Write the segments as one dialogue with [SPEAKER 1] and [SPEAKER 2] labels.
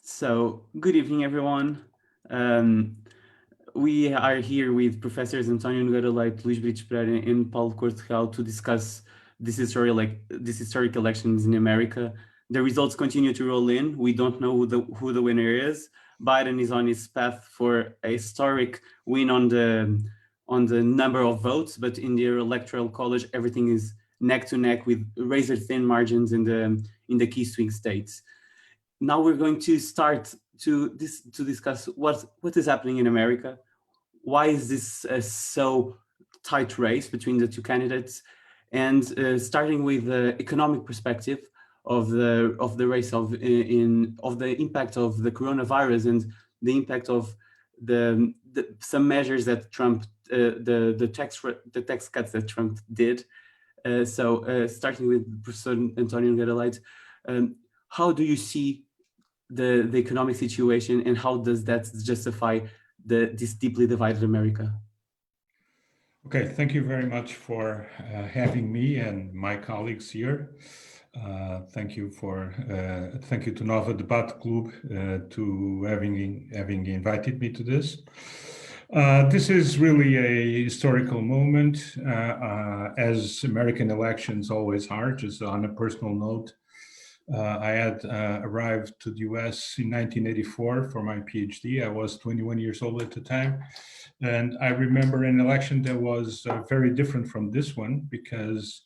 [SPEAKER 1] So, good evening, everyone. Um, we are here with Professors António Nogueira, Leite, Luís Brites Pereira, and Paulo Corte-Real to discuss this historic elections in America. The results continue to roll in. We don't know who the winner is. Biden is on his path for a historic win on the number of votes, but in the electoral college, everything is neck to neck with razor thin margins in the key swing states. Now we're going to start to discuss what is happening in America. Why is this so tight race between the two candidates? And starting with the economic perspective of the race of the impact of the coronavirus and the impact of some measures that Trump the tax cuts that Trump did. Starting with Professor António Nogueira Leite, how do you see the economic situation, and how does that justify this deeply divided America?
[SPEAKER 2] Okay, thank you very much for having me and my colleagues here. Thank you to Nova Debate Club to having invited me to this. This is really a historical moment, as American elections always are. Just on a personal note, I had arrived to the US in 1984 for my PhD. I was 21 years old at the time. And I remember an election that was very different from this one, because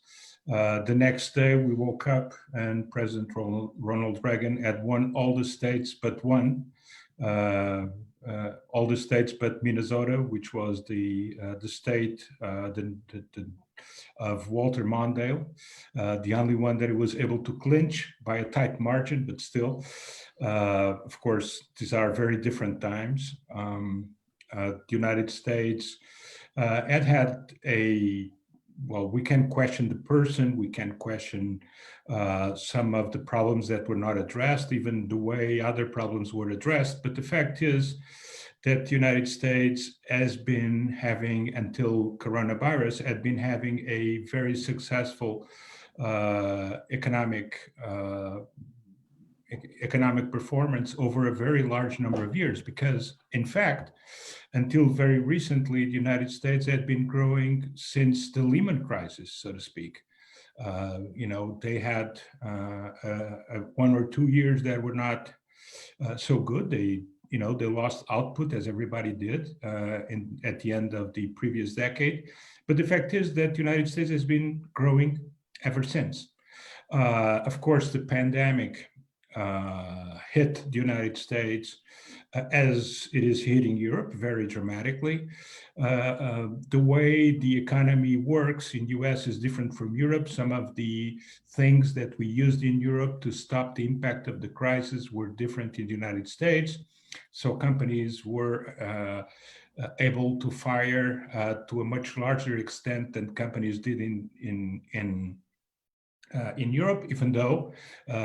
[SPEAKER 2] the next day we woke up and President Ronald Reagan had won all the states but one. All the states but Minnesota, which was the state of Walter Mondale, the only one that he was able to clinch by a tight margin, but still, of course, these are very different times. The United States had well, we can question the person, we can question some of the problems that were not addressed, even the way other problems were addressed. But the fact is that the United States has been having, until coronavirus, had been having a very successful economic performance over a very large number of years, because in fact, until very recently, the United States had been growing since the Lehman crisis, so to speak. They had 1 or 2 years that were not so good. They lost output, as everybody did, at the end of the previous decade. But the fact is that the United States has been growing ever since. Of course, the pandemic hit the United States as it is hitting Europe very dramatically. The way the economy works in the US is different from Europe. Some of the things that we used in Europe to stop the impact of the crisis were different in the United States. So companies were able to fire to a much larger extent than companies did in Europe, even though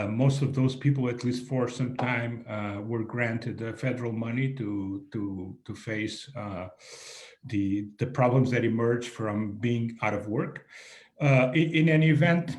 [SPEAKER 2] most of those people, at least for some time, were granted federal money to face the problems that emerged from being out of work. In any event,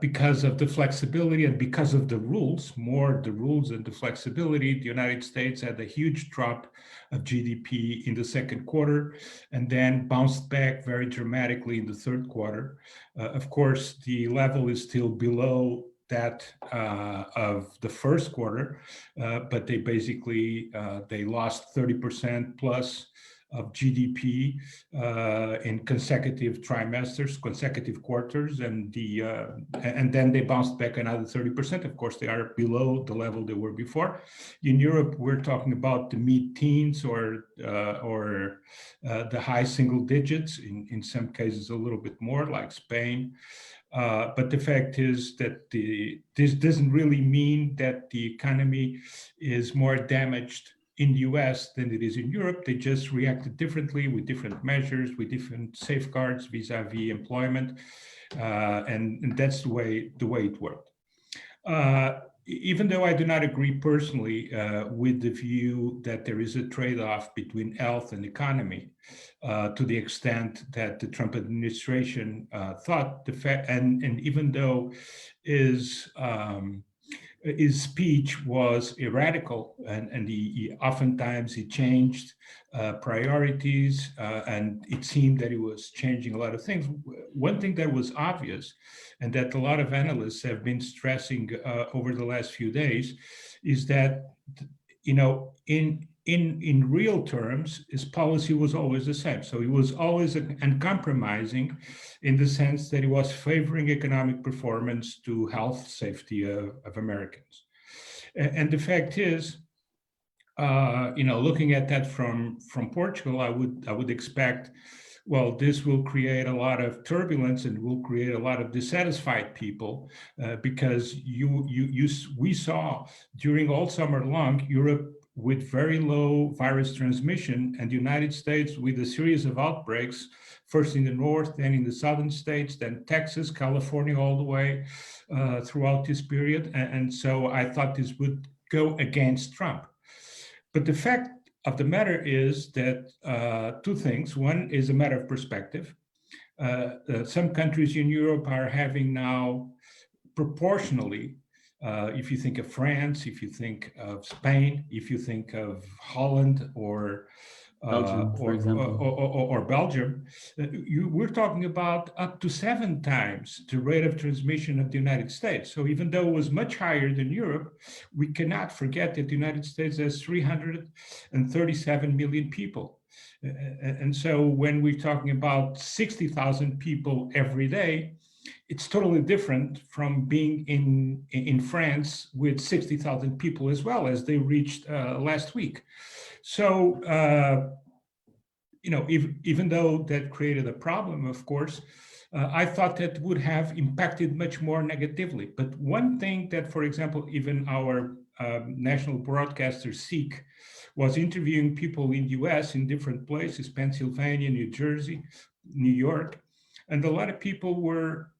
[SPEAKER 2] because of the flexibility and because of the rules, more the rules and the flexibility, the United States had a huge drop of GDP in the second quarter and then bounced back very dramatically in the third quarter. Of course, the level is still below that of the first quarter, but they basically, they lost 30% plus of GDP in consecutive trimesters, consecutive quarters, and then they bounced back another 30%. Of course, they are below the level they were before. In Europe, we're talking about the mid-teens or the high single digits. In some cases, a little bit more, like Spain. But the fact is that this doesn't really mean that the economy is more damaged in the US than it is in Europe. They just reacted differently with different measures, with different safeguards vis-a-vis employment. And that's the way it worked. Even though I do not agree personally with the view that there is a trade-off between health and economy, to the extent that the Trump administration thought, and even though is his speech was radical, and he oftentimes he changed priorities, and it seemed that he was changing a lot of things. One thing that was obvious, and that a lot of analysts have been stressing over the last few days, is that, you know, in real terms, his policy was always the same. So he was always uncompromising, in the sense that he was favoring economic performance to health, safety of Americans. And the fact is, you know, looking at that from Portugal, I would expect, well, this will create a lot of turbulence and will create a lot of dissatisfied people, because we saw during all summer long Europe with very low virus transmission, and the United States with a series of outbreaks, first in the north, then in the southern states, then Texas, California, all the way throughout this period. And so I thought this would go against Trump. But the fact of the matter is that two things. One is a matter of perspective. Some countries in Europe are having now proportionally, if you think of France, if you think of Spain, if you think of Holland or
[SPEAKER 1] Belgium, for example.
[SPEAKER 2] or Belgium, we're talking about up to 7 times the rate of transmission of the United States. So even though it was much higher than Europe, we cannot forget that the United States has 337 million people. And so when we're talking about 60,000 people every day, it's totally different from being in France with 60,000 people as well, as they reached last week. So, you know, even though that created a problem, of course, I thought that would have impacted much more negatively. But one thing that, for example, even our national broadcaster SEEK was interviewing people in the US in different places, Pennsylvania, New Jersey, New York, and a lot of people were,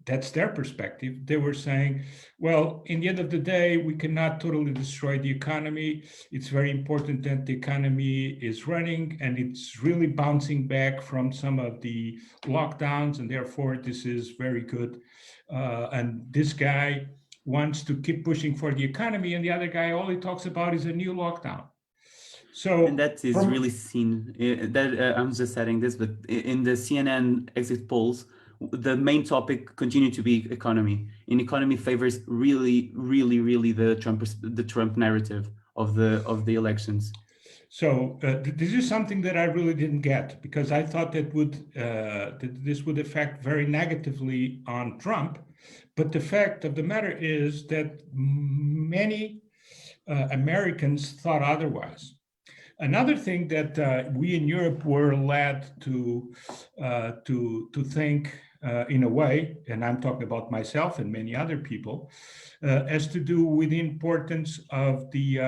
[SPEAKER 2] that's their perspective. They were saying, well, in the end of the day, we cannot totally destroy the economy. It's very important that the economy is running and it's really bouncing back from some of the lockdowns, and therefore this is very good. And this guy wants to keep pushing for the economy, and the other guy, all he talks about is a new lockdown. So,
[SPEAKER 1] and that is really seen. I'm just adding this, but in the CNN exit polls, the main topic continued to be economy. And economy favors really the Trump narrative of the elections.
[SPEAKER 2] So this is something that I really didn't get, because I thought that this would affect very negatively on Trump. But the fact of the matter is that many Americans thought otherwise. Another thing that we in Europe were led to think in a way, and I'm talking about myself and many other people, has to do with the importance of the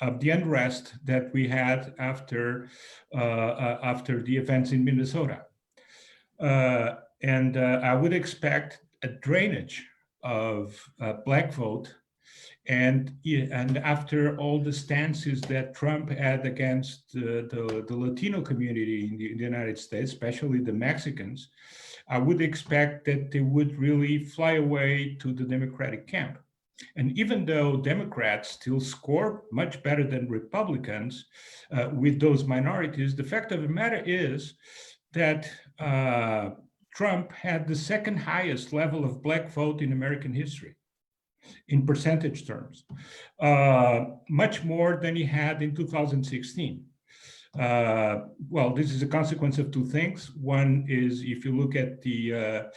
[SPEAKER 2] unrest that we had after the events in Minnesota. And I would expect a drainage of black vote. And after all the stances that Trump had against the Latino community in the United States, especially the Mexicans, I would expect that they would really fly away to the Democratic camp. And even though Democrats still score much better than Republicans with those minorities, the fact of the matter is that Trump had the second highest level of black vote in American history, in percentage terms, much more than he had in 2016. Well, this is a consequence of two things. One is, if you look at the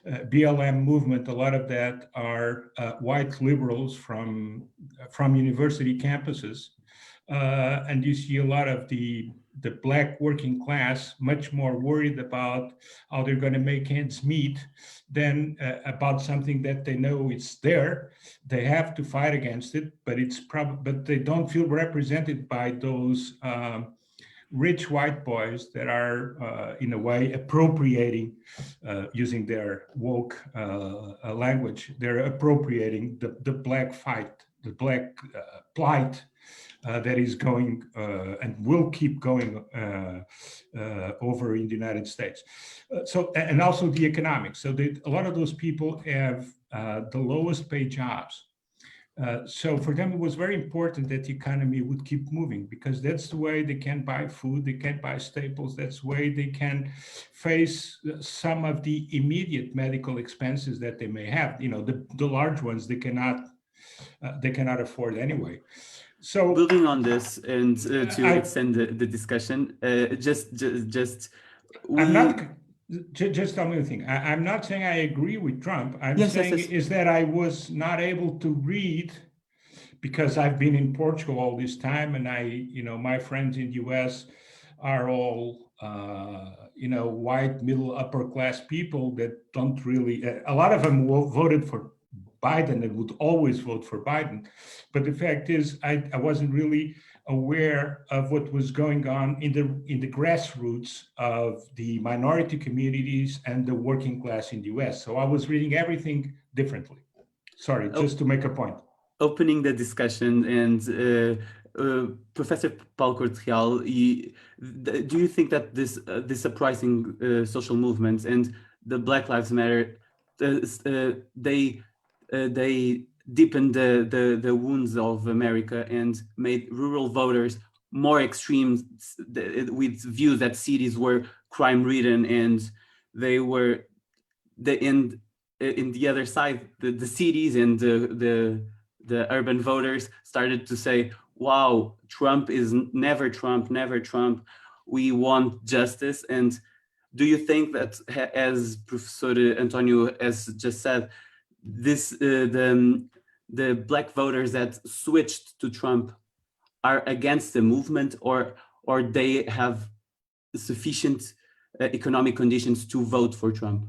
[SPEAKER 2] BLM movement, a lot of that are white liberals from university campuses. And you see a lot of the black working class much more worried about how they're going to make ends meet than about something that they know it's there. They have to fight against it, but they don't feel represented by those rich white boys that are, in a way, appropriating, using their woke language, they're appropriating the black fight black plight that is going and will keep going over in the United States. And also the economics. So a lot of those people have the lowest paid jobs. So for them, it was very important that the economy would keep moving, because that's the way they can buy food, they can buy staples, that's the way they can face some of the immediate medical expenses that they may have. You know, the large ones they cannot afford anyway. So
[SPEAKER 1] building on this and to extend the discussion,
[SPEAKER 2] I'm not. Just tell me the thing. I'm not saying I agree with Trump. I'm saying is that I was not able to read, because I've been in Portugal all this time, and my friends in the U.S. are all white, middle, upper class people that don't really. A lot of them voted for Biden and would always vote for Biden, but the fact is, I wasn't really aware of what was going on in the grassroots of the minority communities and the working class in the US. So I was reading everything differently. Sorry, just to make a point.
[SPEAKER 1] Opening the discussion, and Professor Paulo Corte-Real, do you think that this uprising social movements and the Black Lives Matter, they deepened the wounds of America and made rural voters more extreme, with views that cities were crime-ridden, and they were in the other side, the cities and the urban voters started to say, wow, Trump is never Trump, never Trump. We want justice. And do you think that, as Professor Antonio has just said, the Black voters that switched to Trump are against the movement, or they have sufficient economic conditions to vote for Trump?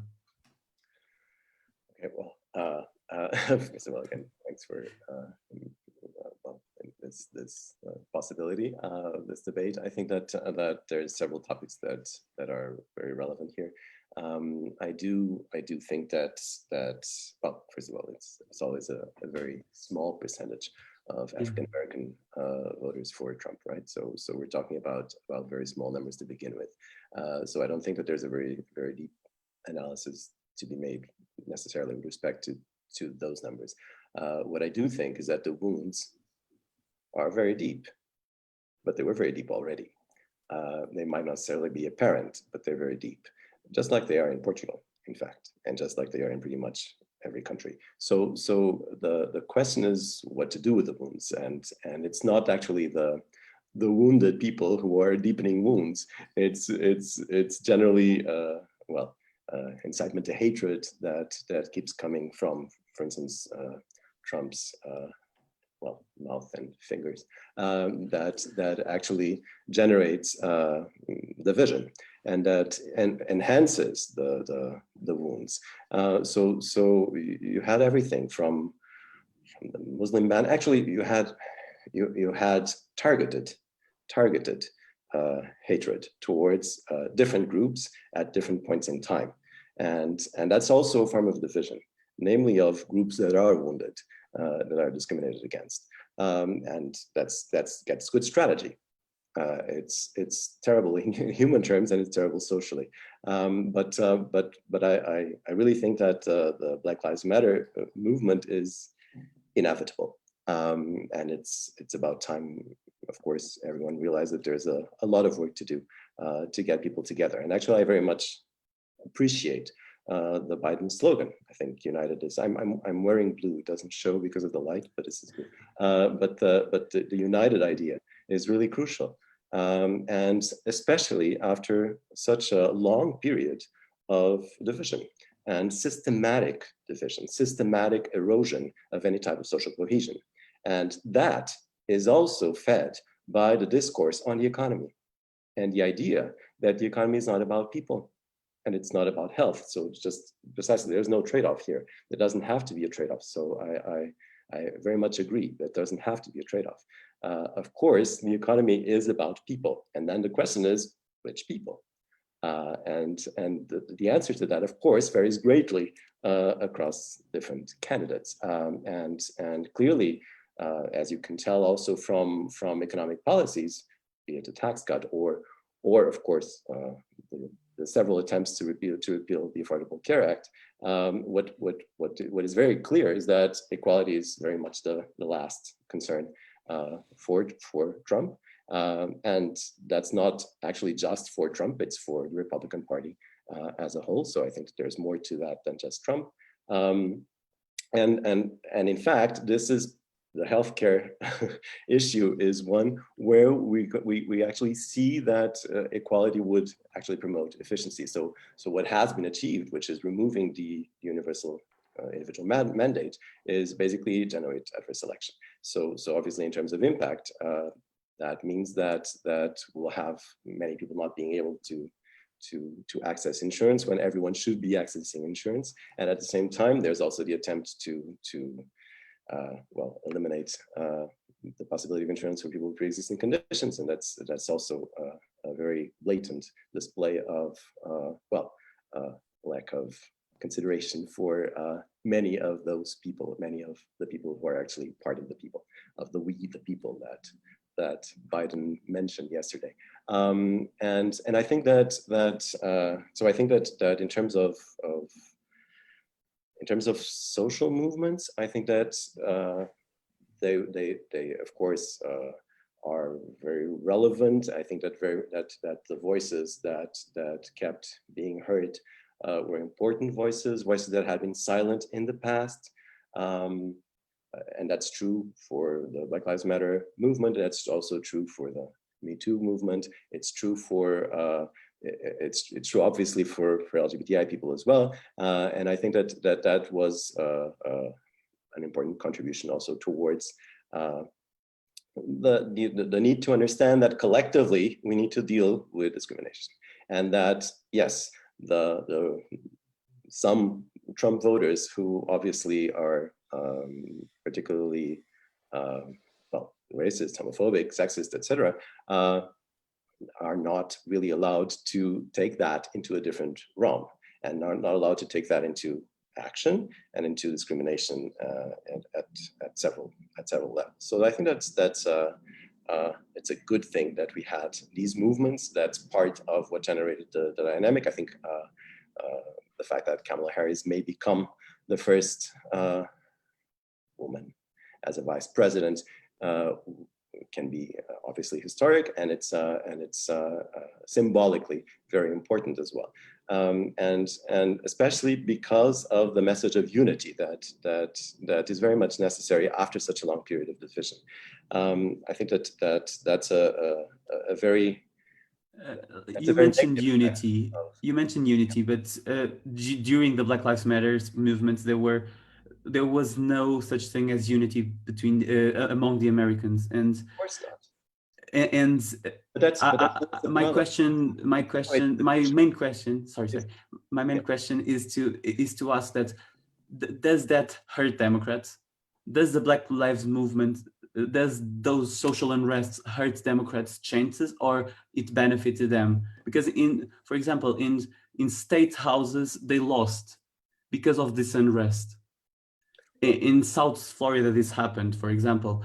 [SPEAKER 3] Okay, well, first of all, again, thanks for this possibility, this debate. I think that there's several topics that are very relevant here. I do think that well, first of all, it's always a very small percentage of African American voters for Trump, right? So we're talking about very small numbers to begin with. So I don't think that there's a very deep analysis to be made necessarily with respect to those numbers. What I do think is that the wounds are very deep, but they were very deep already. They might not necessarily be apparent, but they're very deep, just like they are in Portugal, in fact, and just like they are in pretty much every country. So the question is what to do with the wounds, and it's not actually the wounded people who are deepening wounds. It's generally incitement to hatred that keeps coming from, for instance, Trump's mouth and fingers, that actually generates division, and that enhances the wounds. So you had everything from the Muslim ban. Actually, you had targeted hatred towards different groups at different points in time, and that's also a form of division, namely of groups that are wounded, that are discriminated against, and that's good strategy. It's terrible in human terms, and it's terrible socially. But I really think that the Black Lives Matter movement is inevitable, and it's about time. Of course, everyone realized that there's a lot of work to do to get people together. And actually, I very much appreciate the Biden slogan. I think united is. I'm wearing blue. It doesn't show because of the light, but this is blue. But the united idea is really crucial, and especially after such a long period of division and systematic division, systematic erosion of any type of social cohesion, and that is also fed by the discourse on the economy and the idea that the economy is not about people. And it's not about health. So it's just precisely, there's no trade-off here. There doesn't have to be a trade-off. So I very much agree that there doesn't have to be a trade-off. Of course, the economy is about people. And then the question is, which people? And the answer to that, of course, varies greatly across different candidates. And clearly, as you can tell also from economic policies, be it a tax cut or of course, the several attempts to repeal the Affordable Care Act, what is very clear is that equality is very much the last concern for Trump. And that's not actually just for Trump, it's for the Republican Party as a whole. So I think there's more to that than just Trump. And in fact, this is the healthcare issue is one where we actually see that equality would actually promote efficiency. So what has been achieved, which is removing the universal individual mandate, is basically generate adverse selection. So obviously in terms of impact, that means that we'll have many people not being able to access insurance when everyone should be accessing insurance. And at the same time, there's also the attempt to eliminate the possibility of insurance for people with pre-existing conditions, and that's also a very blatant display of lack of consideration for many of those people, many of the people who are actually part of the people, of the people that Biden mentioned yesterday. And I think that in terms of social movements, I think that they of course are very relevant. I think that the voices that kept being heard were important voices that had been silent in the past. And that's true for the Black Lives Matter movement. That's also true for the Me Too movement. It's true for it's true obviously for LGBTI people as well. And I think that was an important contribution also towards the need to understand that collectively we need to deal with discrimination, and that yes, some Trump voters who obviously are particularly racist, homophobic, sexist, etc., are not really allowed to take that into a different realm, and are not allowed to take that into action and into discrimination at several levels. So I think that's it's a good thing that we had these movements. That's part of what generated the dynamic. I think the fact that Kamala Harris may become the first woman as a vice president can be obviously historic, and it's symbolically very important as well, and especially because of the message of unity that is very much necessary after such a long period of division. I think that's a very
[SPEAKER 1] you mentioned unity. You mentioned unity, but during the Black Lives Matter movements, there was no such thing as unity between among the Americans, and
[SPEAKER 3] of course not.
[SPEAKER 1] And my main question is to ask that does that hurt Democrats? Does the Black Lives Movement, does those social unrests hurt Democrats' chances, or it benefited them? Because for example, in state houses, they lost because of this unrest. In South Florida, this happened, for example.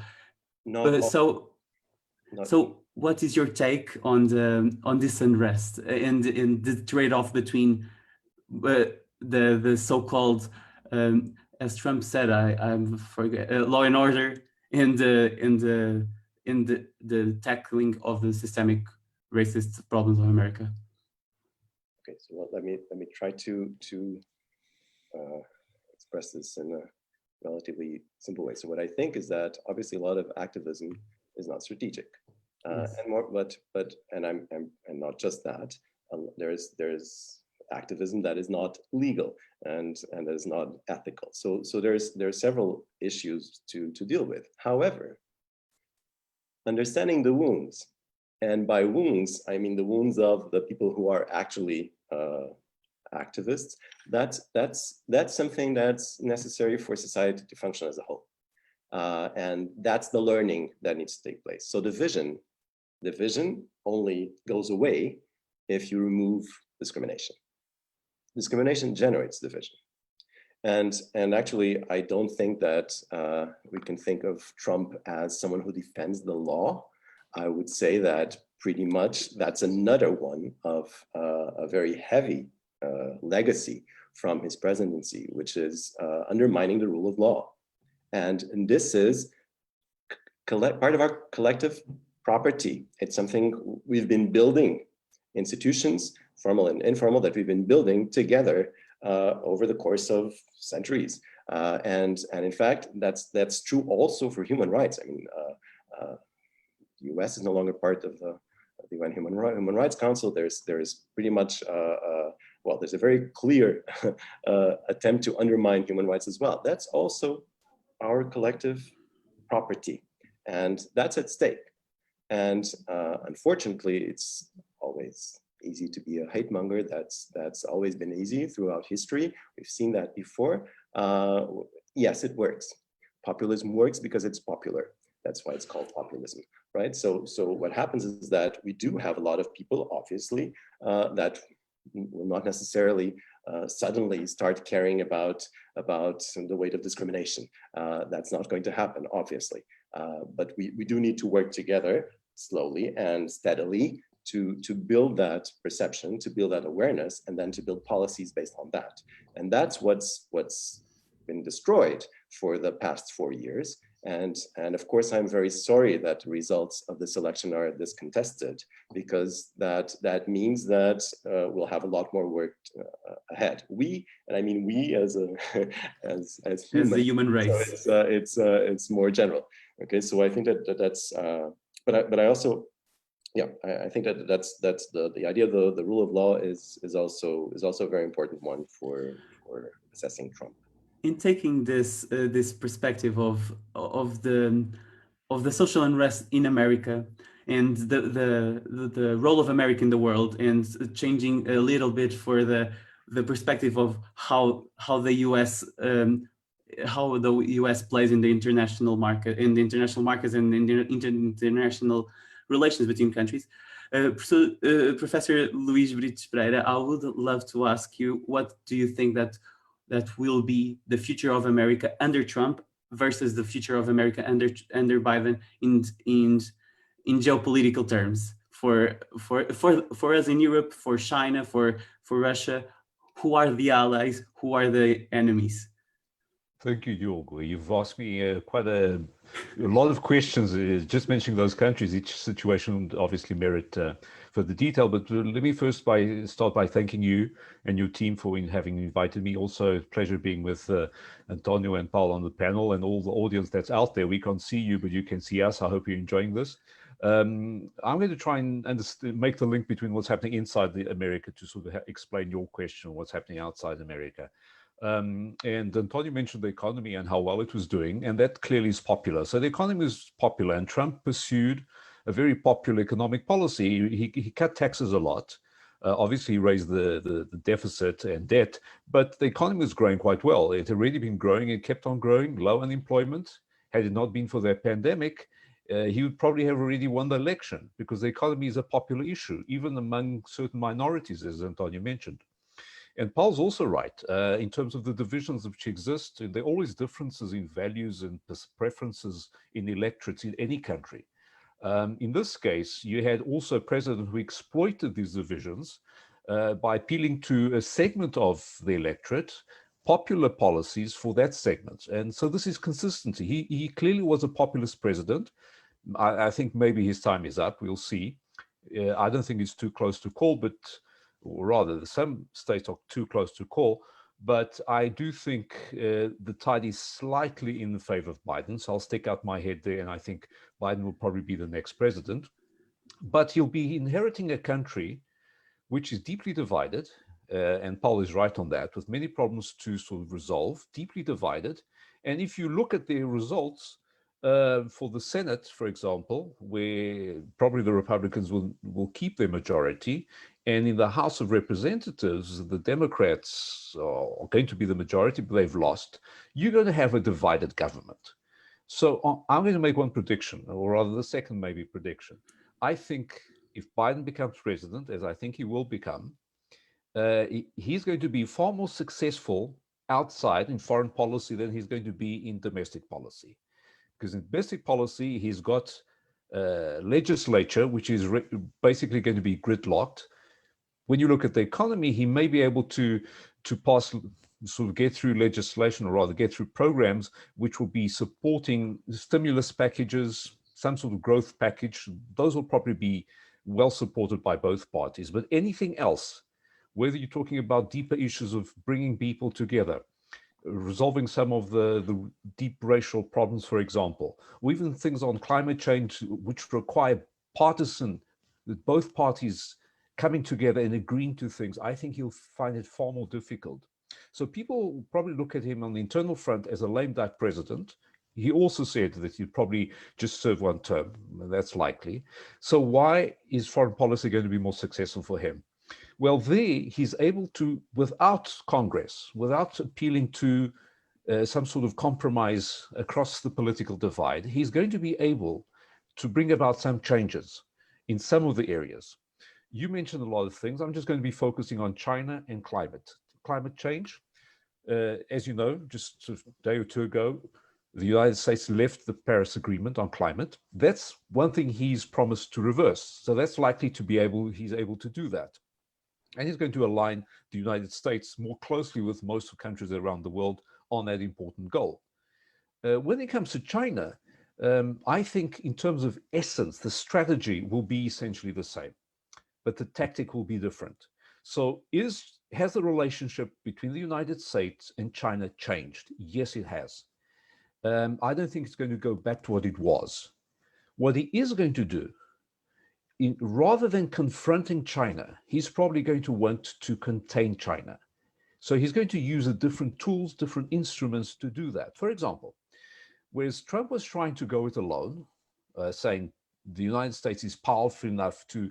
[SPEAKER 1] So what is your take on this unrest and the trade-off between the so-called, as Trump said, I forget, law and order, and the tackling of the systemic racist problems of America?
[SPEAKER 3] Okay, so let me try to express this in a relatively simple way. So what I think is that obviously a lot of activism is not strategic, yes. And not just that. There's activism that is not legal and that is not ethical. So there's several issues to deal with. However, understanding the wounds, and by wounds I mean the wounds of the people who are actually activists, that's something that's necessary for society to function as a whole. And that's the learning that needs to take place. So division only goes away if you remove discrimination. Discrimination generates division. And actually, I don't think that we can think of Trump as someone who defends the law. I would say that pretty much that's another one of a very heavy legacy from his presidency, which is undermining the rule of law. And this is part of our collective property. It's something we've been building, institutions, formal and informal, that we've been building together over the course of centuries. And in fact, that's true also for human rights. I mean, the US is no longer part of the UN Human Rights Council. There's pretty much, well, there's a very clear attempt to undermine human rights as well. That's also our collective property, and that's at stake. And unfortunately, it's always easy to be a hate monger. That's always been easy throughout history. We've seen that before. Yes, it works. Populism works because it's popular. That's why it's called populism, right? So what happens is that we do have a lot of people, obviously, that will not necessarily suddenly start caring about the weight of discrimination. That's not going to happen, obviously. But we do need to work together slowly and steadily to build that perception, to build that awareness, and then to build policies based on that. And that's what's been destroyed for the past 4 years. And of course, I'm very sorry that the results of this election are this contested, because that means that we'll have a lot more work ahead. We, and I mean we as humans,
[SPEAKER 1] as the human race.
[SPEAKER 3] So it's more general. Okay, so I think that's. But I also, yeah, I think that's the idea of the rule of law is also a very important one for assessing Trump.
[SPEAKER 1] In taking this perspective of the social unrest in America and the role of America in the world, and changing a little bit for the perspective of how the US plays in the international market, in the international markets, and in the international relations between countries. Professor Luís Brites Pereira, I would love to ask you, what do you think that will be the future of America under Trump versus the future of America under Biden in geopolitical terms, for us in Europe, for China, for Russia? Who are the allies? Who are the enemies?
[SPEAKER 4] Thank you, Diogo. You've asked me quite a lot of questions. Just mentioning those countries, each situation would obviously merit further detail. But let me first start by thanking you and your team for having invited me. Also, pleasure being with António and Paulo on the panel, and all the audience that's out there. We can't see you, but you can see us. I hope you're enjoying this. I'm going to try and make the link between what's happening inside America to sort of explain your question, what's happening outside America. And António mentioned the economy and how well it was doing, and that clearly is popular. So the economy is popular, and Trump pursued a very popular economic policy. He cut taxes a lot. Obviously, he raised the deficit and debt, but the economy was growing quite well. It had already been growing. It kept on growing, low unemployment. Had it not been for that pandemic, he would probably have already won the election, because the economy is a popular issue, even among certain minorities, as António mentioned. And Paul's also right in terms of the divisions which exist. There are always differences in values and preferences in electorates in any country. In this case, you had also a president who exploited these divisions by appealing to a segment of the electorate, popular policies for that segment. And so this is consistency. He clearly was a populist president. I think maybe his time is up. We'll see. I don't think it's too close to call, or rather, some states are too close to call, but I do think the tide is slightly in the favor of Biden. So I'll stick out my head there, and I think Biden will probably be the next president. But he'll be inheriting a country which is deeply divided, and Paul is right on that, with many problems to sort of resolve, deeply divided. And if you look at their results, for the Senate, for example, where probably the Republicans will keep their majority, and in the House of Representatives, the Democrats are going to be the majority, but they've lost. You're going to have a divided government. So I'm going to make one prediction, or rather the second maybe prediction. I think if Biden becomes president, as I think he will become, he's going to be far more successful outside in foreign policy than he's going to be in domestic policy. Because in domestic policy, he's got legislature, which is basically going to be gridlocked. When you look at the economy, he may be able to pass, sort of get through legislation, or rather get through programs which will be supporting stimulus packages, some sort of growth package. Those will probably be well supported by both parties. But anything else, whether you're talking about deeper issues of bringing people together, resolving some of the deep racial problems, for example, or even things on climate change, which require partisan, that both parties coming together and agreeing to things, I think he'll find it far more difficult. So people probably look at him on the internal front as a lame duck president. He also said that he'd probably just serve one term. That's likely. So why is foreign policy going to be more successful for him? Well, there he's able to, without Congress, without appealing to some sort of compromise across the political divide, he's going to be able to bring about some changes in some of the areas. You mentioned a lot of things. I'm just going to be focusing on China and climate. Climate change, as you know, just a day or two ago, the United States left the Paris Agreement on climate. That's one thing he's promised to reverse. So that's likely to be he's able to do that. And he's going to align the United States more closely with most countries around the world on that important goal. When it comes to China, I think in terms of essence, the strategy will be essentially the same, but the tactic will be different. So has the relationship between the United States and China changed? Yes, it has. I don't think it's going to go back to what it was. What he is going to do, rather than confronting China, he's probably going to want to contain China. So he's going to use the different tools, different instruments to do that. For example, whereas Trump was trying to go it alone, saying the United States is powerful enough to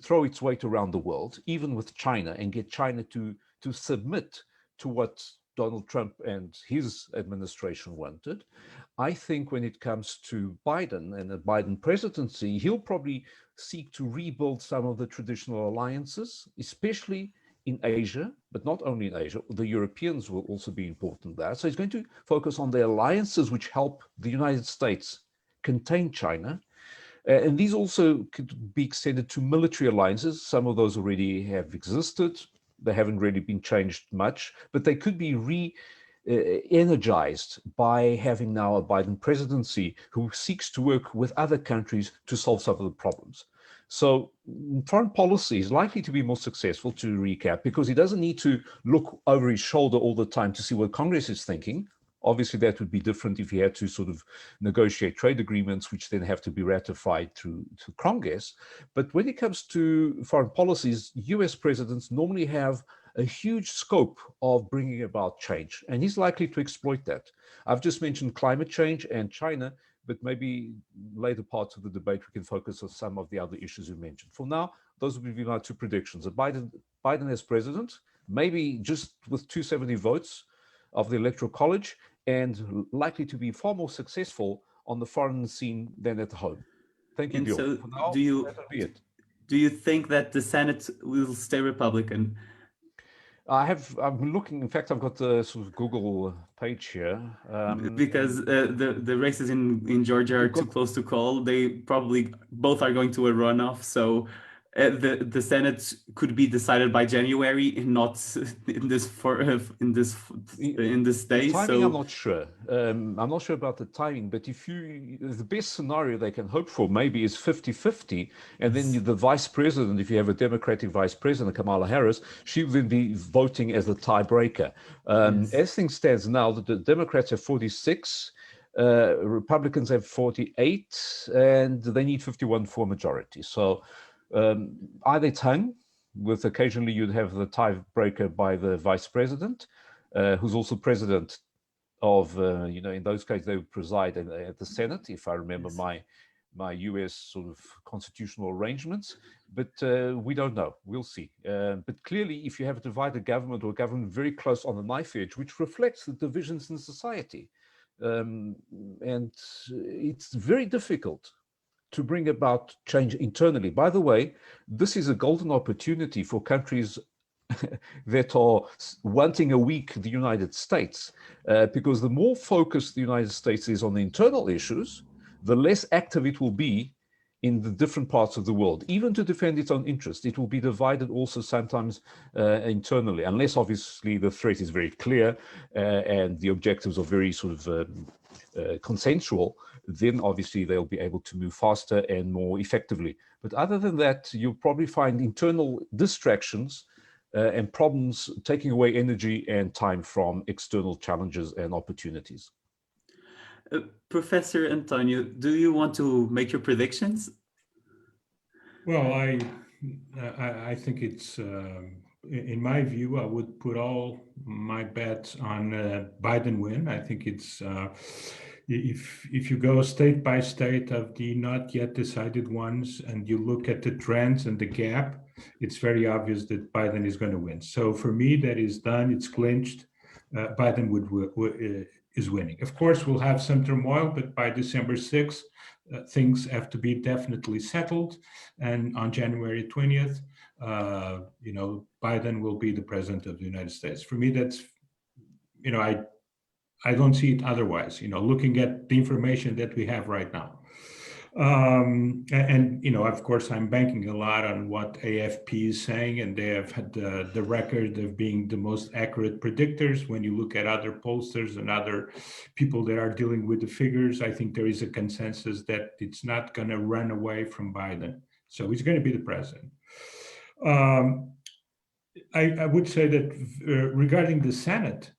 [SPEAKER 4] throw its weight around the world, even with China, and get China to submit to what Donald Trump and his administration wanted. I think when it comes to Biden and the Biden presidency, he'll probably seek to rebuild some of the traditional alliances, especially in Asia, but not only in Asia. The Europeans will also be important there. So he's going to focus on the alliances which help the United States contain China. And these also could be extended to military alliances. Some of those already have existed. They haven't really been changed much, but they could be energized by having now a Biden presidency who seeks to work with other countries to solve some of the problems. So foreign policy is likely to be more successful, to recap, because he doesn't need to look over his shoulder all the time to see what Congress is thinking. Obviously, that would be different if he had to sort of negotiate trade agreements, which then have to be ratified through Congress. But when it comes to foreign policies, US presidents normally have a huge scope of bringing about change, and he's likely to exploit that. I've just mentioned climate change and China, but maybe later parts of the debate we can focus on some of the other issues you mentioned. For now, those would be my two predictions. Biden as president, maybe just with 270 votes of the Electoral College, and likely to be far more successful on the foreign scene than at home. Thank you,
[SPEAKER 1] And
[SPEAKER 4] Bjorn.
[SPEAKER 1] so
[SPEAKER 4] For now, that'll be it.
[SPEAKER 1] Do you think that the Senate will stay Republican?
[SPEAKER 4] I'm looking, in fact, I've got the sort of Google page here.
[SPEAKER 1] Because the races in Georgia are too close to call. They probably both are going to a runoff. So the Senate could be decided by January, and not in this day.
[SPEAKER 4] Timing,
[SPEAKER 1] So
[SPEAKER 4] I'm not sure. I'm not sure about the timing, but the best scenario they can hope for maybe is 50-50, and then the vice president, if you have a Democratic vice president, Kamala Harris, she will then be voting as the tiebreaker. As things stands now, the Democrats have 46, Republicans have 48, and they need 51 for a majority. So either it's hung, with occasionally you'd have the tiebreaker by the vice president, who's also president of, in those cases, they would preside at the Senate, if I remember my US sort of constitutional arrangements, but we don't know. We'll see. But clearly, if you have a divided government, or a government very close on the knife edge, which reflects the divisions in society, and it's very difficult to bring about change internally. By the way, this is a golden opportunity for countries that are wanting a weak the United States, because the more focused the United States is on the internal issues, the less active it will be in the different parts of the world, even to defend its own interest. It will be divided also sometimes internally, unless obviously the threat is very clear and the objectives are very sort of consensual. Then obviously they'll be able to move faster and more effectively. But other than that, you'll probably find internal distractions and problems taking away energy and time from external challenges and opportunities.
[SPEAKER 1] Professor Antonio, do you want to make your predictions?
[SPEAKER 2] Well, I think it's, in my view, I would put all my bets on Biden win. I think it's, if you go state by state of the not yet decided ones and you look at the trends and the gap, it's very obvious that Biden is going to win. So for me, that is done. It's clinched. Biden is winning. Of course, we'll have some turmoil, but by December 6th, things have to be definitely settled. And on January 20th, Biden will be the president of the United States. For me, that's, I don't see it otherwise, looking at the information that we have right now. Of course, I'm banking a lot on what AFP is saying, and they have had the record of being the most accurate predictors. When you look at other pollsters and other people that are dealing with the figures, I think there is a consensus that it's not going to run away from Biden. So he's going to be the president. I would say that regarding the Senate,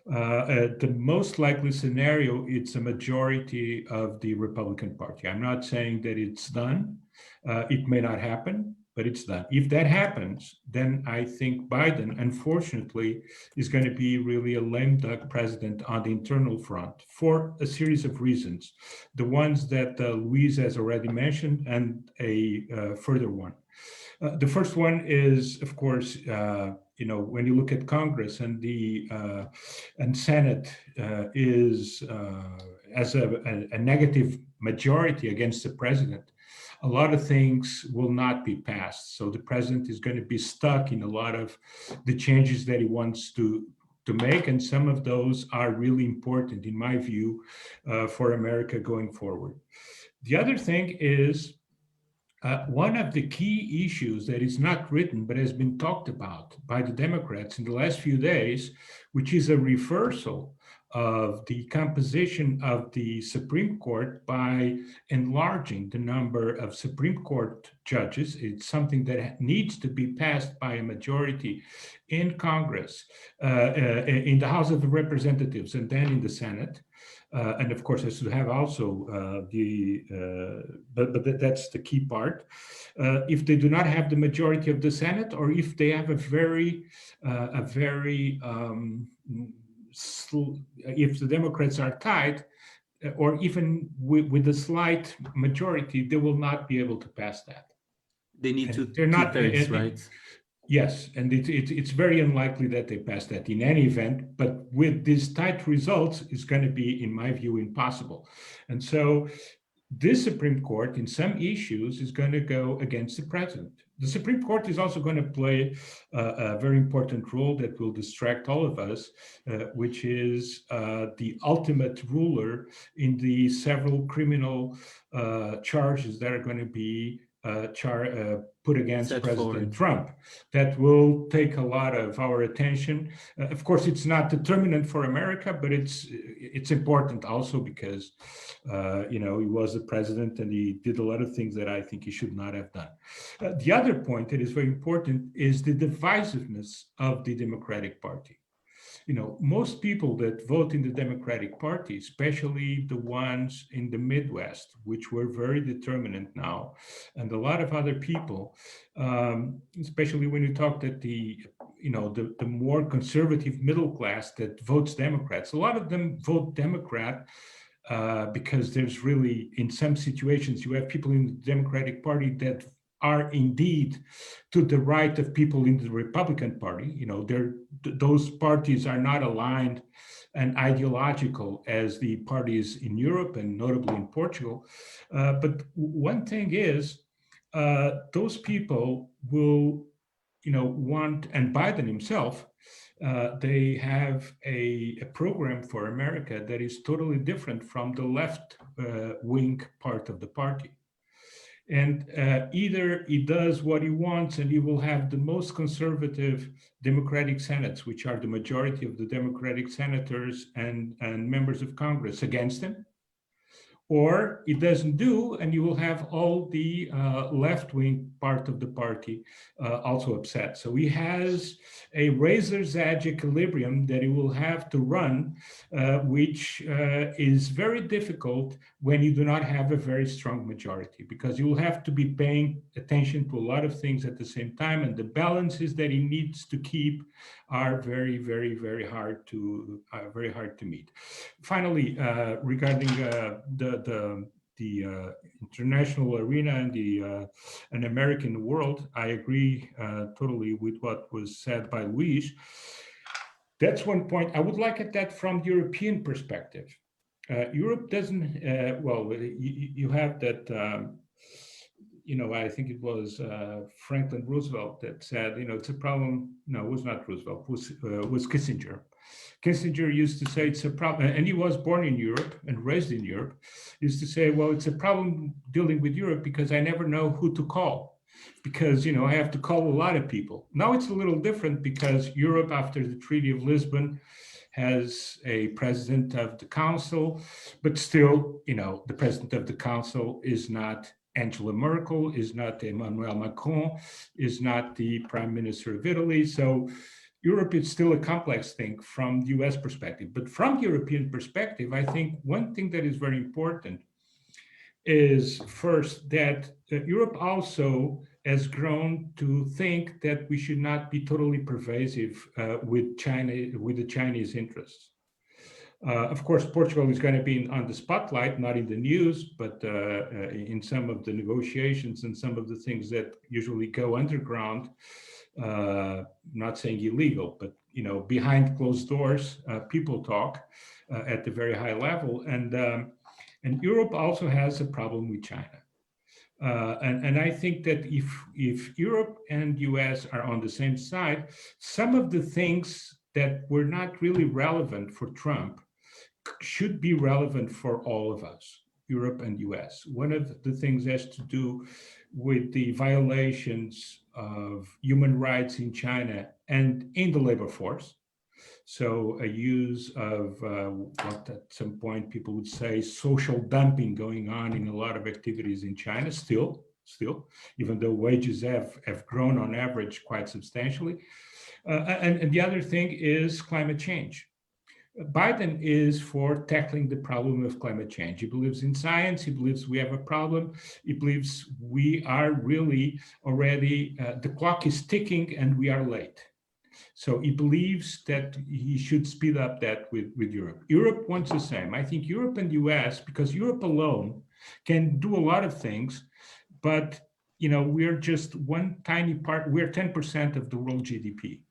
[SPEAKER 2] the most likely scenario, it's a majority of the Republican Party. I'm not saying that it's done. It may not happen, but it's done. If that happens, then I think Biden, unfortunately, is going to be really a lame duck president on the internal front for a series of reasons. The ones that Luís has already mentioned, and a further one. The first one is, of course, when you look at Congress and the Senate is as a negative majority against the president, a lot of things will not be passed. So the president is going to be stuck in a lot of the changes that he wants to make, and some of those are really important, in my view, for America going forward. The other thing is, one of the key issues that is not written but has been talked about by the Democrats in the last few days, which is a reversal of the composition of the Supreme Court by enlarging the number of Supreme Court judges. It's something that needs to be passed by a majority in Congress, in the House of Representatives, and then in the Senate. And of course, I should have also but that's the key part. If they do not have the majority of the Senate, or if they have if the Democrats are tied, or even with a slight majority, they will not be able to pass that.
[SPEAKER 1] They need two-thirds, right?
[SPEAKER 2] Yes, and it's very unlikely that they pass that in any event, but with these tight results, it's going to be, in my view, impossible. And so this Supreme Court, in some issues, is going to go against the president. The Supreme Court is also going to play a very important role that will distract all of us, which is the ultimate ruler in the several criminal charges that are going to be put against President Trump. That will take a lot of our attention. Of course, it's not determinant for America, but it's important also because he was the president and he did a lot of things that I think he should not have done. The other point that is very important is the divisiveness of the Democratic Party. Most people that vote in the Democratic Party, especially the ones in the Midwest, which were very determinant now, and a lot of other people, especially when you talk that the more conservative middle class that votes Democrats, a lot of them vote Democrat because there's really, in some situations, you have people in the Democratic Party that are indeed to the right of people in the Republican Party. Those parties are not aligned and ideological as the parties in Europe and notably in Portugal. But one thing is, those people will want, and Biden himself, they have a program for America that is totally different from the left wing part of the party. And either he does what he wants and he will have the most conservative Democratic Senates, which are the majority of the Democratic senators and members of Congress against him, or it doesn't do, and you will have all the left-wing part of the party also upset. So he has a razor's edge equilibrium that he will have to run, which is very difficult when you do not have a very strong majority, because you will have to be paying attention to a lot of things at the same time, and the balances that he needs to keep are very, very, very hard to meet. Finally, regarding the international arena and an American world, I agree totally with what was said by Luís. That's one point. I would like at that from the European perspective. Europe doesn't, you have that, I think it was Franklin Roosevelt that said, it's a problem. No, it was not Roosevelt, it was Kissinger. Kissinger used to say it's a problem, and he was born in Europe and raised in Europe, used to say, well, it's a problem dealing with Europe because I never know who to call, because, I have to call a lot of people. Now it's a little different because Europe, after the Treaty of Lisbon, has a president of the council, but still, the president of the council is not Angela Merkel, is not Emmanuel Macron, is not the prime minister of Italy. So Europe is still a complex thing from the US perspective. But from the European perspective, I think one thing that is very important is first that Europe also has grown to think that we should not be totally pervasive with China, with the Chinese interests. Of course, Portugal is going to be on the spotlight, not in the news, but in some of the negotiations and some of the things that usually go underground, not saying illegal, but behind closed doors, people talk at the very high level. And Europe also has a problem with China. And I think that if Europe and US are on the same side, some of the things that were not really relevant for Trump should be relevant for all of us, Europe and US. One of the things has to do with the violations of human rights in China and in the labor force. So a use of what at some point people would say social dumping going on in a lot of activities in China still, even though wages have grown on average quite substantially. And the other thing is climate change. Biden is for tackling the problem of climate change. He believes in science. He believes we have a problem. He believes we are really already, the clock is ticking and we are late. So he believes that he should speed up that with Europe. Europe wants the same. I think Europe and the US, because Europe alone can do a lot of things, but we're just one tiny part. We're 10% of the world GDP.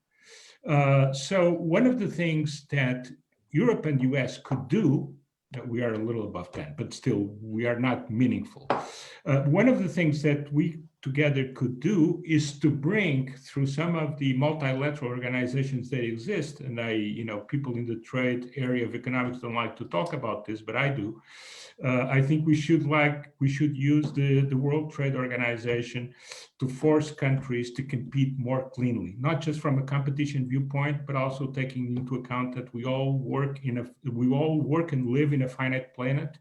[SPEAKER 2] So one of the things that Europe and US could do, we are a little above 10, but still we are not meaningful. One of the things that we together could do is to bring through some of the multilateral organizations that exist, and people in the trade area of economics don't like to talk about this, but I do. I think we should use the World Trade Organization to force countries to compete more cleanly, not just from a competition viewpoint, but also taking into account that we all work and live in a finite planet,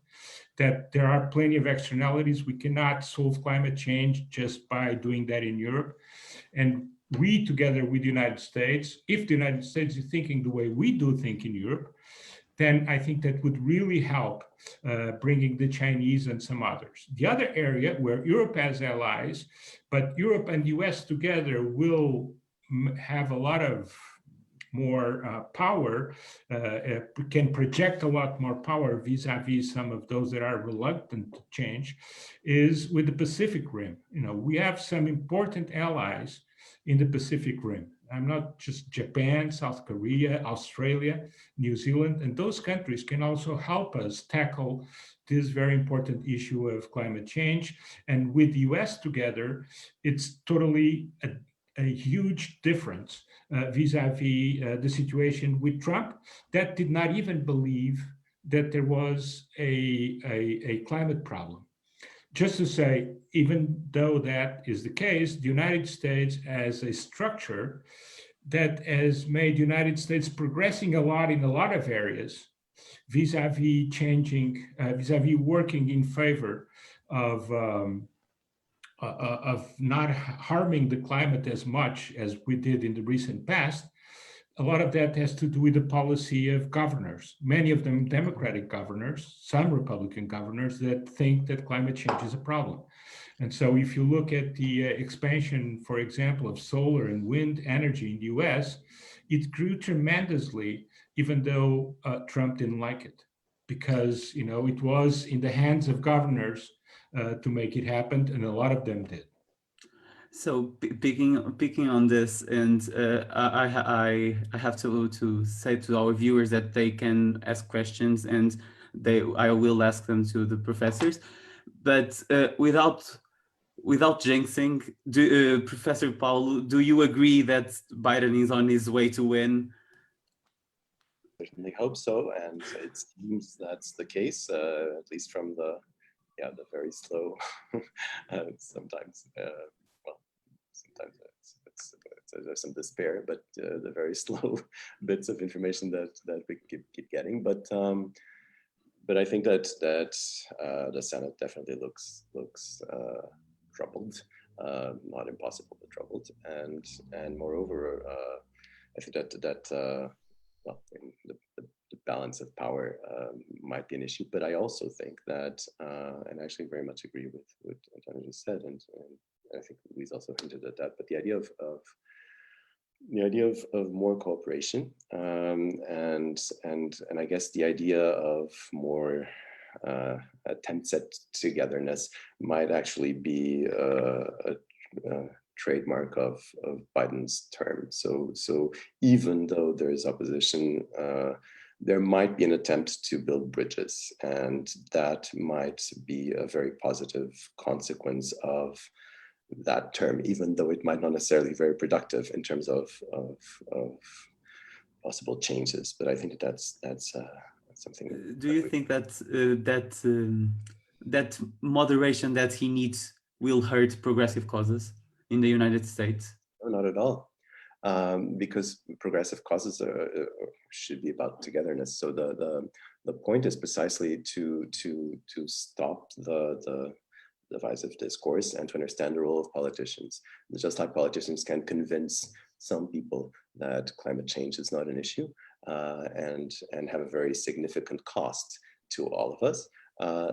[SPEAKER 2] that there are plenty of externalities. We cannot solve climate change just by doing that in Europe. And we, together with the United States, if the United States is thinking the way we do think in Europe, then I think that would really help bringing the Chinese and some others. The other area where Europe has allies, but Europe and the US together will have a lot of more power, can project a lot more power vis-a-vis some of those that are reluctant to change, is with the Pacific Rim. We have some important allies in the Pacific Rim. I'm not just Japan, South Korea, Australia, New Zealand, and those countries can also help us tackle this very important issue of climate change. And with the US together, it's totally a huge difference vis-a-vis the situation with Trump, that did not even believe that there was a climate problem. Just to say, even though that is the case, the United States as a structure that has made the United States progressing a lot in a lot of areas, vis-a-vis working in favor of not harming the climate as much as we did in the recent past. A lot of that has to do with the policy of governors, many of them Democratic governors, some Republican governors that think that climate change is a problem. And so if you look at the expansion, for example, of solar and wind energy in the US, it grew tremendously, even though Trump didn't like it, because it was in the hands of governors to make it happen, and a lot of them did.
[SPEAKER 1] So picking on this, and I have to say to our viewers that they can ask questions, and I will ask them to the professors, but without jinxing, Professor Paulo, do you agree that Biden is on his way to win?
[SPEAKER 3] Certainly hope so, and it seems that's the case, at least from the very slow, sometimes. Sometimes there's some despair, but the very slow bits of information that we keep getting. But I think that the Senate definitely looks troubled, not impossible, but troubled, and moreover, I think that the balance of power might be an issue. But I also think that, and I actually very much agree with what António just said, and I think Luís also hinted at that, but the idea of more cooperation, and I guess the idea of more attempts at togetherness might actually be a trademark of Biden's term. So even though there is opposition, there might be an attempt to build bridges, and that might be a very positive consequence of that term, even though it might not necessarily be very productive in terms of possible changes. But I think that's something.
[SPEAKER 1] Do you think that that moderation that he needs will hurt progressive causes in the United States?
[SPEAKER 3] No, not at all, because progressive causes should be about togetherness. So the point is precisely to stop the divisive discourse and to understand the role of politicians. Just like politicians can convince some people that climate change is not an issue and have a very significant cost to all of us,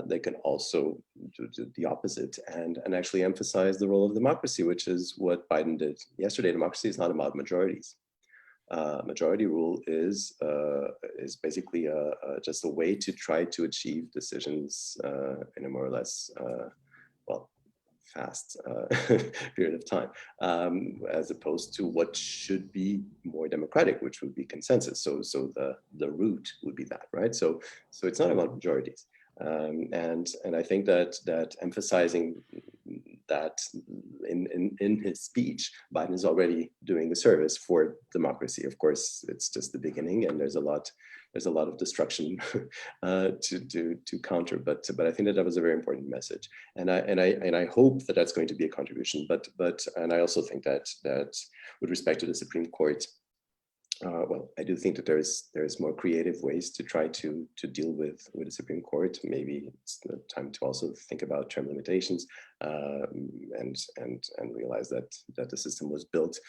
[SPEAKER 3] they can also do the opposite and actually emphasize the role of democracy, which is what Biden did yesterday. Democracy is not about majorities. Majority rule is basically just a way to try to achieve decisions in a more or less fast period of time, as opposed to what should be more democratic, which would be consensus. So the root would be that, right? So it's not about majorities, and I think that emphasizing that in his speech, Biden is already doing the service for democracy. Of course, it's just the beginning, and there's a lot of destruction to counter. But I think that was a very important message, and I hope that that's going to be a contribution. And I also think that with respect to the Supreme Court, well, I do think that there's more creative ways to try to deal with the Supreme Court. Maybe it's the time to also think about term limitations and realize that the system was built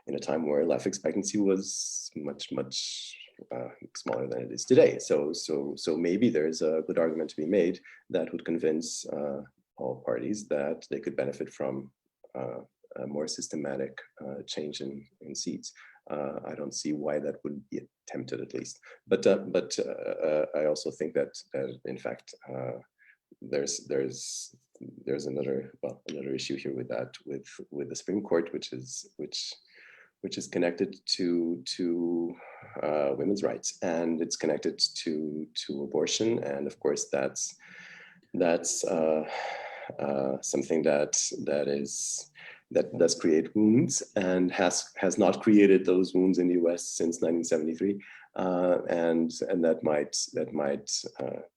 [SPEAKER 3] in a time where life expectancy was much smaller than it is today. So maybe there's a good argument to be made that would convince all parties that they could benefit from a more systematic change in seats. I don't see why that wouldn't be attempted, at least. But I also think that in fact there's another issue here with that with the Supreme Court, which is connected to women's rights, and it's connected to abortion, and of course that's something that is that does create wounds and has not created those wounds in the US since 1973, and that might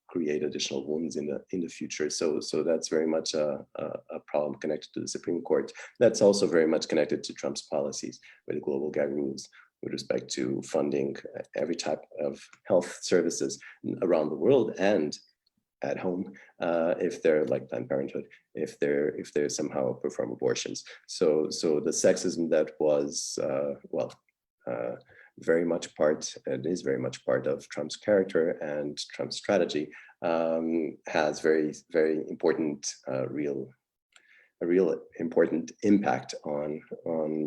[SPEAKER 3] create additional wounds in the future. So that's very much a problem connected to the Supreme Court. That's also very much connected to Trump's policies with the global gag rules with respect to funding every type of health services around the world and at home, if they're like Planned Parenthood, if they're somehow perform abortions. So the sexism that was very much part, and is very much part of Trump's character and Trump's strategy, has very, very important, a real important impact on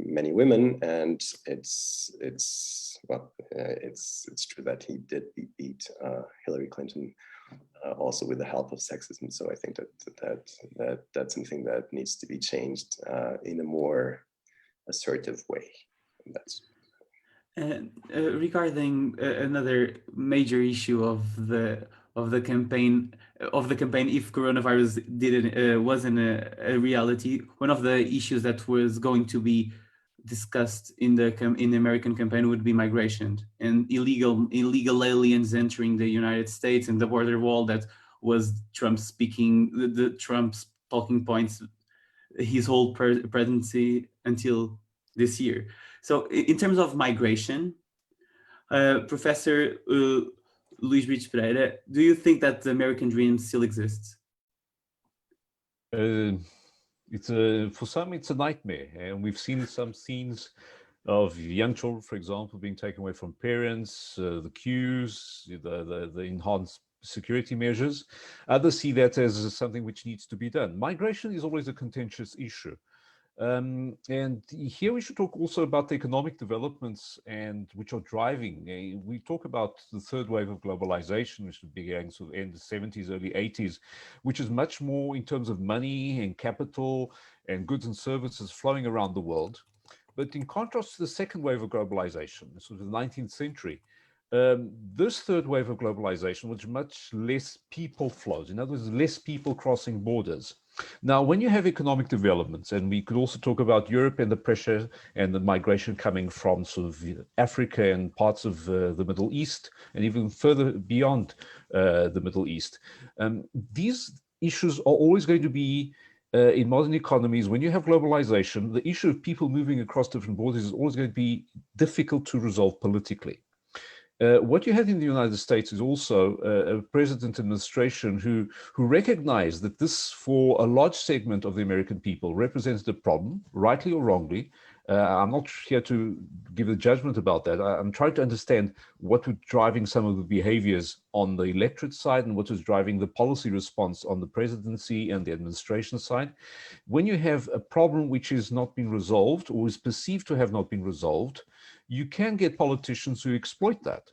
[SPEAKER 3] many women. And it's true that he did beat Hillary Clinton also with the help of sexism. So I think that's something that needs to be changed in a more assertive way. And that's
[SPEAKER 1] regarding another major issue of the campaign, if coronavirus wasn't a reality, one of the issues that was going to be discussed in the American campaign would be migration and illegal aliens entering the United States, and the border wall that was Trump's Trump's talking points his whole presidency until this year. So in terms of migration, Professor Luís Brites Pereira, do you think that the American dream still exists?
[SPEAKER 4] For some, it's a nightmare. And we've seen some scenes of young children, for example, being taken away from parents, the queues, the enhanced security measures. Others see that as something which needs to be done. Migration is always a contentious issue. And here we should talk also about the economic developments and which are driving. We talk about the third wave of globalization, which began sort of end the 70s, early 80s, which is much more in terms of money and capital and goods and services flowing around the world. But in contrast to the second wave of globalization, sort of the 19th century, this third wave of globalization was much less people flows. In other words, less people crossing borders. Now, when you have economic developments, and we could also talk about Europe and the pressure and the migration coming from sort of Africa and parts of the Middle East, and even further beyond the Middle East, these issues are always going to be in modern economies. When you have globalization, the issue of people moving across different borders is always going to be difficult to resolve politically. What you had in the United States is also a president administration who recognized that this, for a large segment of the American people, represents a problem, rightly or wrongly. I'm not here to give a judgment about that. I'm trying to understand what was driving some of the behaviors on the electorate side and what was driving the policy response on the presidency and the administration side. When you have a problem which has not been resolved or is perceived to have not been resolved, you can get politicians who exploit that.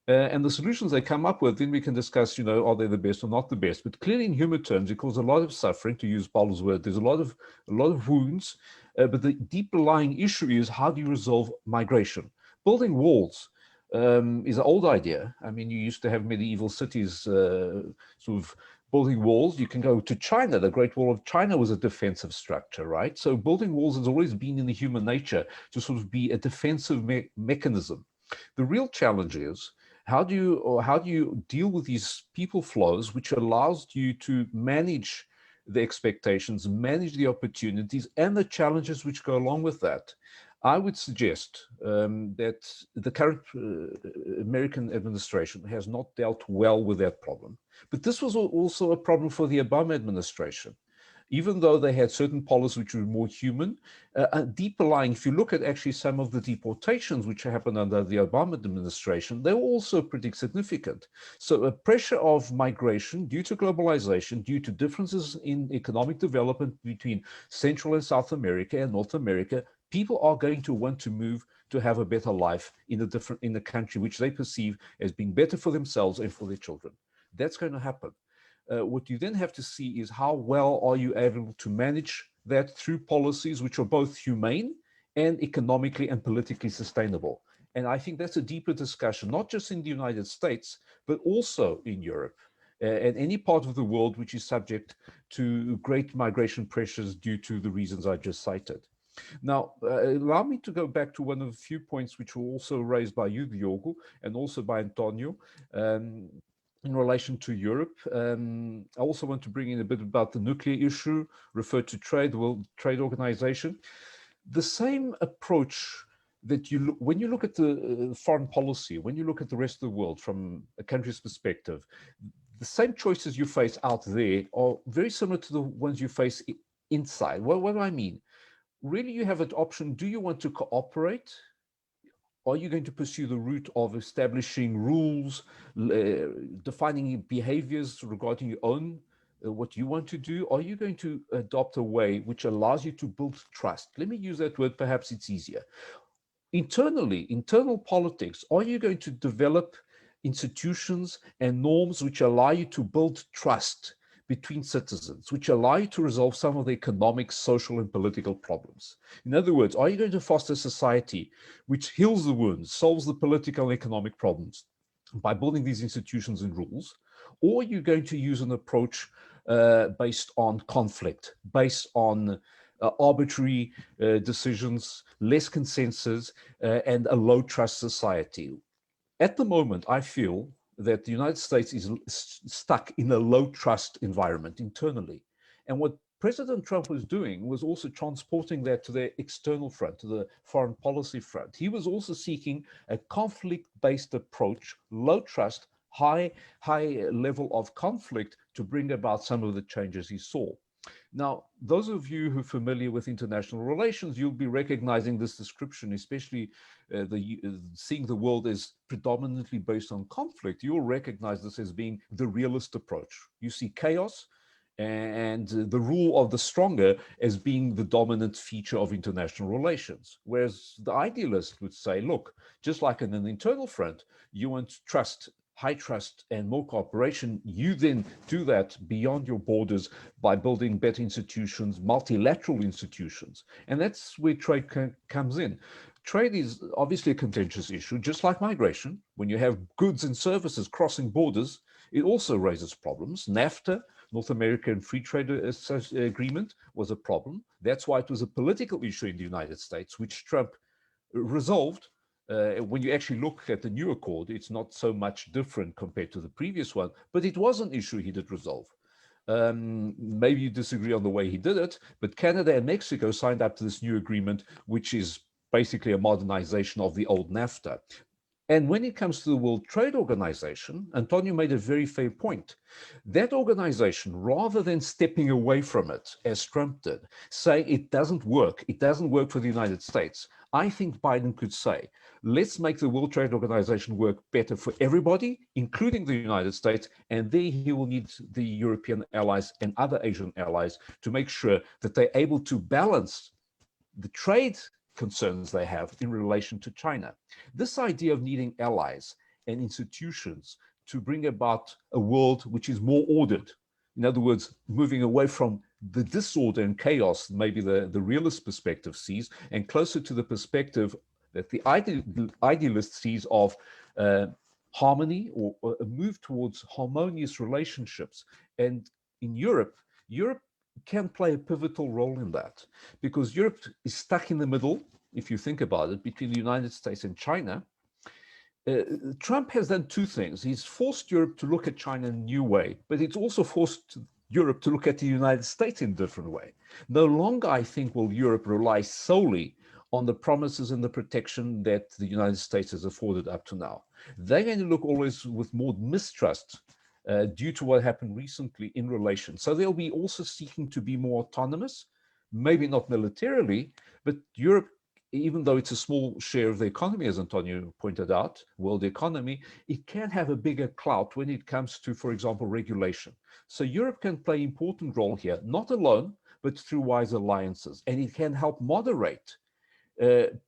[SPEAKER 4] And the solutions they come up with, then we can discuss, are they the best or not the best? But clearly in human terms, it causes a lot of suffering, to use Paulo's word. There's a lot of wounds, but the deeper lying issue is, how do you resolve migration? Building walls is an old idea. I mean, you used to have medieval cities sort of building walls. You can go to China. The Great Wall of China was a defensive structure, right? So building walls has always been in the human nature to sort of be a defensive mechanism. The real challenge is, how do you deal with these people flows, which allows you to manage the expectations, manage the opportunities and the challenges which go along with that? I would suggest that the current American administration has not dealt well with that problem. But this was also a problem for the Obama administration. Even though they had certain policies which were more human, deeper lying, if you look at actually some of the deportations which happened under the Obama administration, they were also pretty significant. So a pressure of migration due to globalization, due to differences in economic development between Central and South America and North America, people are going to want to move to have a better life in a country which they perceive as being better for themselves and for their children. That's going to happen. What you then have to see is, how well are you able to manage that through policies which are both humane and economically and politically sustainable. And I think that's a deeper discussion, not just in the United States, but also in Europe. and any part of the world which is subject to great migration pressures due to the reasons I just cited. Now, allow me to go back to one of the few points which were also raised by you, Diogo, and also by António, in relation to Europe. I also want to bring in a bit about the nuclear issue, refer to trade, the World Trade Organization. The same approach that you look, when you look at the foreign policy, when you look at the rest of the world from a country's perspective, the same choices you face out there are very similar to the ones you face inside. What do I mean? Really, you have an option. Do you want to cooperate? Are you going to pursue the route of establishing rules, defining behaviors regarding your own, what you want to do? Are you going to adopt a way which allows you to build trust? Let me use that word, perhaps it's easier. Internally, internal politics, are you going to develop institutions and norms which allow you to build trust between citizens, which allow you to resolve some of the economic, social, and political problems? In other words, are you going to foster a society which heals the wounds, solves the political and economic problems by building these institutions and rules? Or are you going to use an approach based on conflict, based on arbitrary decisions, less consensus, and a low trust society? At the moment, I feel that the United States is stuck in a low trust environment internally. And what President Trump was doing was also transporting that to the external front, to the foreign policy front. He was also seeking a conflict-based approach, low trust, high level of conflict to bring about some of the changes he saw. Now, those of you who are familiar with international relations, you'll be recognizing this description, especially seeing the world as predominantly based on conflict. You'll recognize this as being the realist approach. You see chaos and the rule of the stronger as being the dominant feature of international relations. Whereas the idealist would say, look, just like in an internal front, you want trust, high trust, and more cooperation. You then do that beyond your borders by building better institutions, multilateral institutions. And that's where trade comes in. Trade is obviously a contentious issue, just like migration. When you have goods and services crossing borders, it also raises problems. NAFTA, North American Free Trade Agreement, was a problem. That's why it was a political issue in the United States, which Trump resolved. When you actually look at the new accord, it's not so much different compared to the previous one, but it was an issue he did resolve. Maybe you disagree on the way he did it, but Canada and Mexico signed up to this new agreement, which is basically a modernization of the old NAFTA. And when it comes to the World Trade Organization, António made a very fair point. That organization, rather than stepping away from it, as Trump did, saying it doesn't work for the United States, I think Biden could say, let's make the World Trade Organization work better for everybody, including the United States, and there he will need the European allies and other Asian allies to make sure that they're able to balance the trade concerns they have in relation to China. This idea of needing allies and institutions to bring about a world which is more ordered, in other words, moving away from the disorder and chaos maybe the realist perspective sees, and closer to the perspective that the idealist sees of harmony or a move towards harmonious relationships. And in Europe can play a pivotal role in that, because Europe is stuck in the middle, if you think about it, between the United States and China. Trump has done two things. He's forced Europe to look at China in a new way, but it's also forced Europe to look at the United States in a different way. No longer, I think, will Europe rely solely on the promises and the protection that the United States has afforded up to now. They're going to look always with more mistrust due to what happened recently in relation. So they'll be also seeking to be more autonomous, maybe not militarily, but Europe, even though it's a small share of the economy, as António pointed out, world economy, it can have a bigger clout when it comes to, for example, regulation. So Europe can play an important role here, not alone, but through wise alliances. And it can help moderate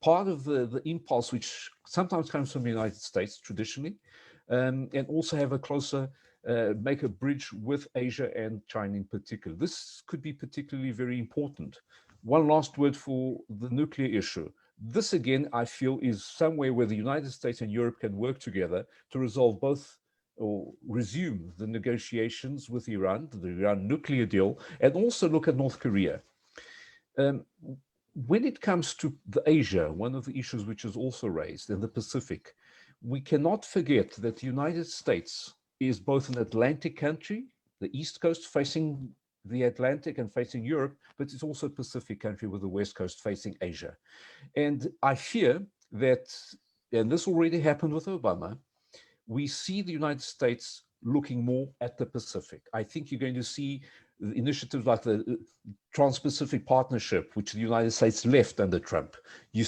[SPEAKER 4] part of the impulse, which sometimes comes from the United States traditionally, and also have a closer, make a bridge with Asia and China in particular. This could be particularly very important. One last word for the nuclear issue. This, again, I feel is somewhere where the United States and Europe can work together to resolve both or resume the negotiations with Iran, the Iran nuclear deal, and also look at North Korea. When it comes to Asia, one of the issues which is also raised in the Pacific, we cannot forget that the United States is both an Atlantic country, the East Coast facing the Atlantic and facing Europe, but it's also a Pacific country with the West Coast facing Asia. And I fear that, and this already happened with Obama, we see the United States looking more at the Pacific. I think you're going to see initiatives like the Trans-Pacific Partnership, which the United States left under Trump.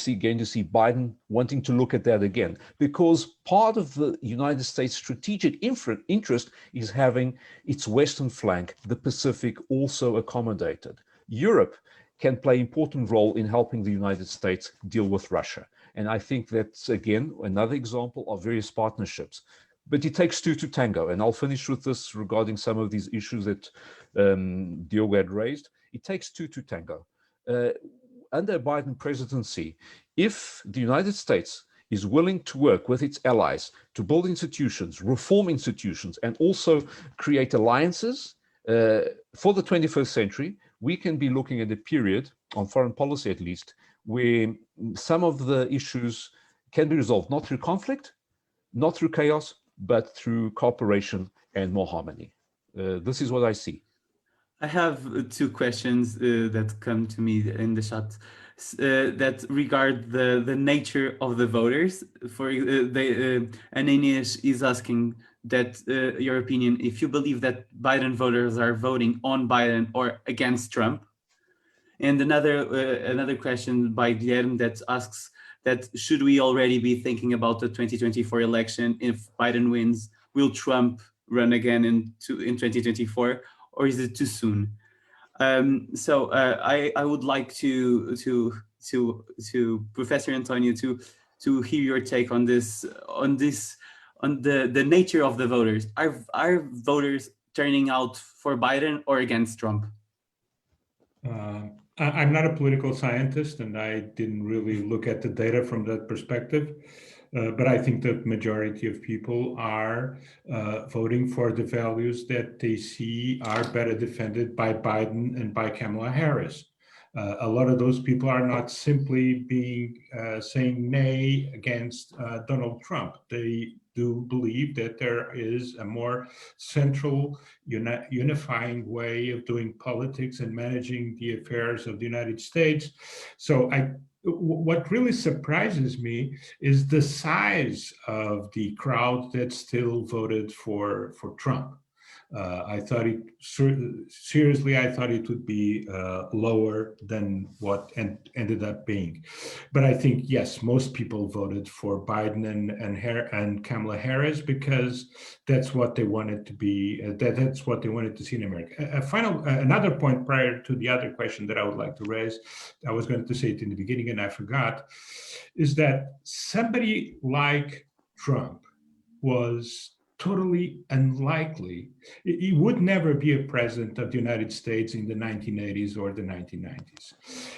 [SPEAKER 4] Going to see Biden wanting to look at that again, because part of the United States' strategic interest is having its western flank, the Pacific, also accommodated. Europe can play an important role in helping the United States deal with Russia. And I think that's, again, another example of various partnerships. But it takes two to tango. And I'll finish with this regarding some of these issues that Diogo had raised. It takes two to tango. Under Biden presidency, if the United States is willing to work with its allies to build institutions, reform institutions, and also create alliances for the 21st century, we can be looking at a period, on foreign policy at least, where some of the issues can be resolved not through conflict, not through chaos, but through cooperation and more harmony. This is what I see.
[SPEAKER 1] I have two questions that come to me in the chat that regard the nature of the voters. Ananias is asking that your opinion, if you believe that Biden voters are voting on Biden or against Trump. And another question by Guilherme that asks that should we already be thinking about the 2024 election? If Biden wins, will Trump run again in 2024, or is it too soon? So I would like to Professor António to hear your take on this on the nature of the voters. Are voters turning out for Biden or against Trump?
[SPEAKER 2] I'm not a political scientist, and I didn't really look at the data from that perspective. But I think the majority of people are voting for the values that they see are better defended by Biden and by Kamala Harris. A lot of those people are not simply saying nay against Donald Trump. They do believe that there is a more central, unifying way of doing politics and managing the affairs of the United States. So what really surprises me is the size of the crowd that still voted for Trump. I thought I thought it would be lower than what ended up being. But I think, yes, most people voted for Biden and Kamala Harris because that's what they wanted to be, that's what they wanted to see in America. Another point prior to the other question that I would like to raise, I was going to say it in the beginning and I forgot, is that somebody like Trump was totally unlikely. He would never be a president of the United States in the 1980s or the 1990s.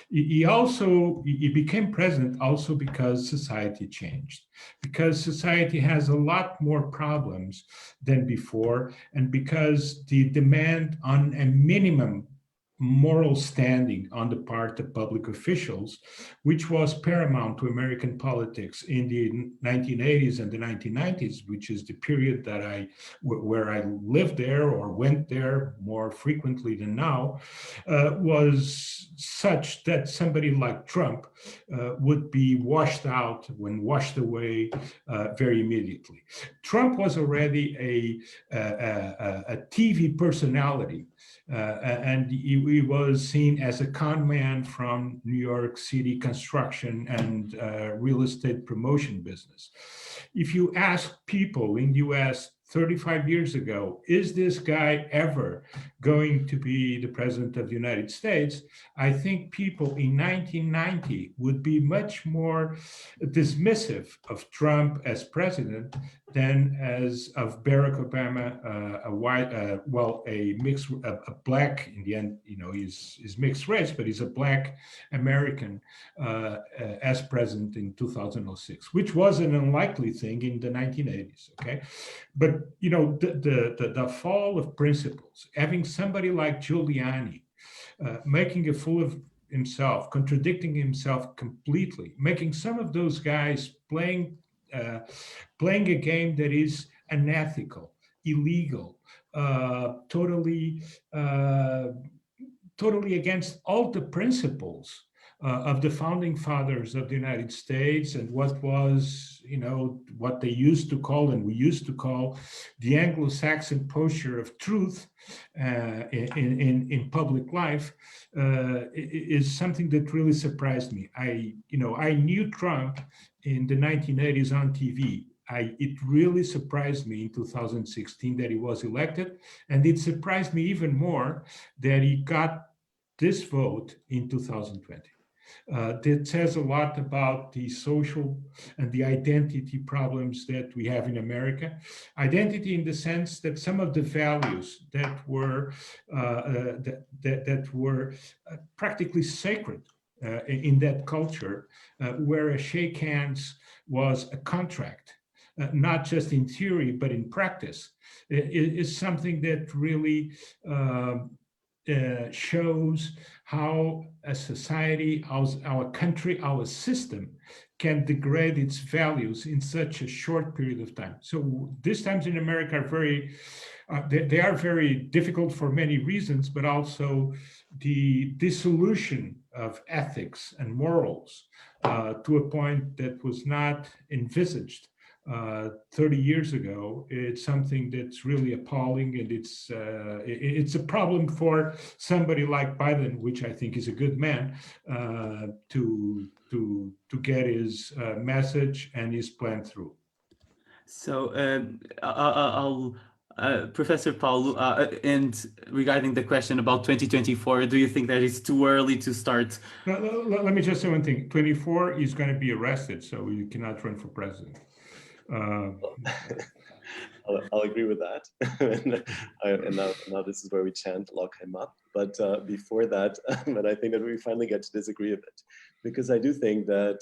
[SPEAKER 2] He became president also because society changed, because society has a lot more problems than before, and because the demand on a minimum moral standing on the part of public officials, which was paramount to American politics in the 1980s and the 1990s, which is the period that where I lived there or went there more frequently than now, was such that somebody like Trump would be washed away very immediately. Trump was already a TV personality, and he was seen as a con man from New York City construction and real estate promotion business. If you ask people in the US 35 years ago, is this guy ever going to be the president of the United States? I think people in 1990 would be much more dismissive of Trump as president than as of Barack Obama, a black, in the end, he's mixed race, but he's a black American as president in 2006, which was an unlikely thing in the 1980s, okay? But but the fall of principles, having somebody like Giuliani making a fool of himself, contradicting himself completely, making some of those guys playing a game that is unethical, illegal, totally against all the principles of the founding fathers of the United States, and what was, what they used to call, and we used to call, the Anglo-Saxon posture of truth in public life, is something that really surprised me. I knew Trump in the 1980s on TV. It really surprised me in 2016 that he was elected, and it surprised me even more that he got this vote in 2020. That says a lot about the social and the identity problems that we have in America. Identity in the sense that some of the values that were practically sacred in that culture, where a shake hands was a contract, not just in theory, but in practice, is something that really shows how a society, our country, our system can degrade its values in such a short period of time. So these times in America are they are very difficult for many reasons, but also the dissolution of ethics and morals to a point that was not envisaged 30 years ago. It's something that's really appalling, and it's a problem for somebody like Biden, which I think is a good man, to get his message and his plan through.
[SPEAKER 1] So I'll Professor Paulo, and regarding the question about 2024, do you think that it's too early to start?
[SPEAKER 2] Let me just say one thing. 24 is going to be arrested, so you cannot run for president.
[SPEAKER 3] I'll agree with that. and now this is where we chant "lock him up." But before that, but I think that we finally get to disagree a bit, because I do think that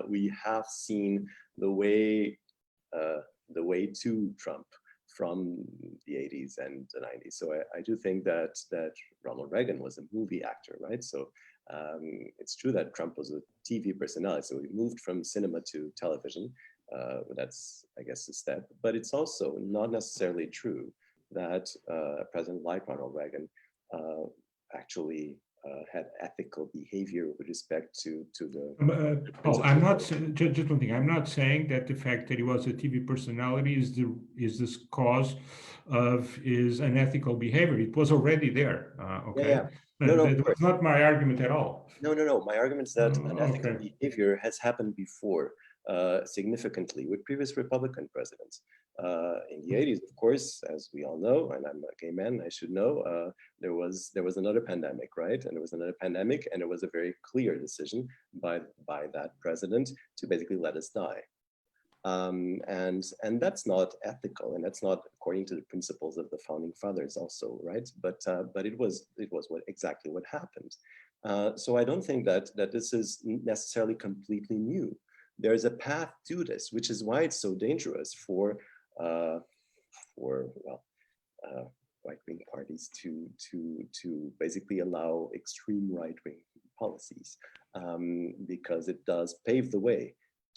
[SPEAKER 3] we have seen the way to Trump from the 80s and the 90s. So I do think that Ronald Reagan was a movie actor, right? So it's true that Trump was a TV personality. So we moved from cinema to television. That's, I guess, a step. But it's also not necessarily true that a president like Ronald Reagan actually had ethical behavior with respect to the.
[SPEAKER 2] Paul, I'm not just one thing. I'm not saying that the fact that he was a TV personality is this cause of his unethical behavior. It was already there. Okay.
[SPEAKER 3] Yeah. No,
[SPEAKER 2] that's not my argument at all.
[SPEAKER 3] No. My argument is that unethical behavior has happened before. Significantly with previous Republican presidents. In the 80s, of course, as we all know, and I'm a gay man, I should know, there was another pandemic, right? And there was another pandemic, and it was a very clear decision by that president to basically let us die. And that's not ethical, and that's not according to the principles of the founding fathers also, right? But it was exactly what happened. So I don't think that this is necessarily completely new. There is a path to this, which is why it's so dangerous for right-wing parties to basically allow extreme right-wing policies, because it does pave the way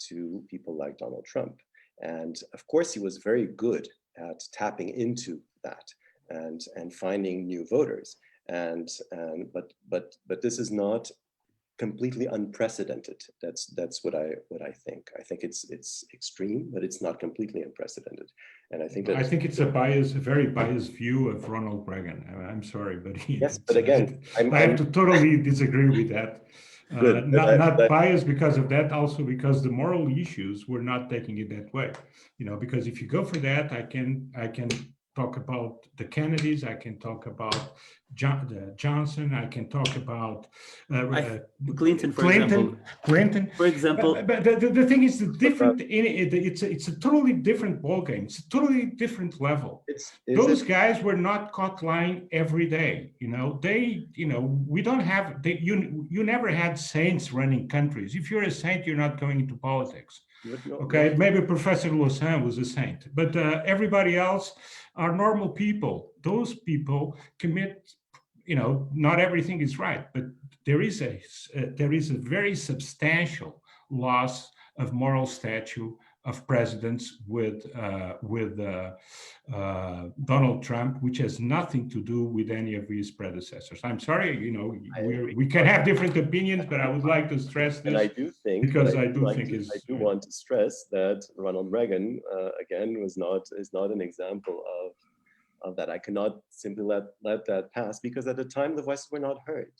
[SPEAKER 3] to people like Donald Trump. And of course, he was very good at tapping into that and finding new voters. But this is not completely unprecedented. That's what I think. I think it's extreme, but it's not completely unprecedented. And I think
[SPEAKER 2] it's a very biased view of Ronald Reagan. I'm sorry, but
[SPEAKER 3] yes, but again,
[SPEAKER 2] I have to totally disagree with that. Not biased because of that, also because the moral issues were not taking it that way. Because if you go for that, I can talk about the Kennedys, I can talk about Johnson, I can talk about
[SPEAKER 1] Clinton, for example.
[SPEAKER 2] But the thing is, it's a totally different ballgame. It's a totally different level. Those guys were not caught lying every day. We don't have. You never had saints running countries. If you're a saint, you're not going into politics. Okay, maybe Professor Lausanne was a saint, but everybody else are normal people. Those people commit, not everything is right, but there is a very substantial loss of moral stature of presidents with Donald Trump, which has nothing to do with any of his predecessors. I'm sorry, we can have different opinions, but I would like to stress this.
[SPEAKER 3] And I do think,
[SPEAKER 2] because I
[SPEAKER 3] want to stress that Ronald Reagan, again, is not an example of that. I cannot simply let that pass, because at the time the voices were not heard.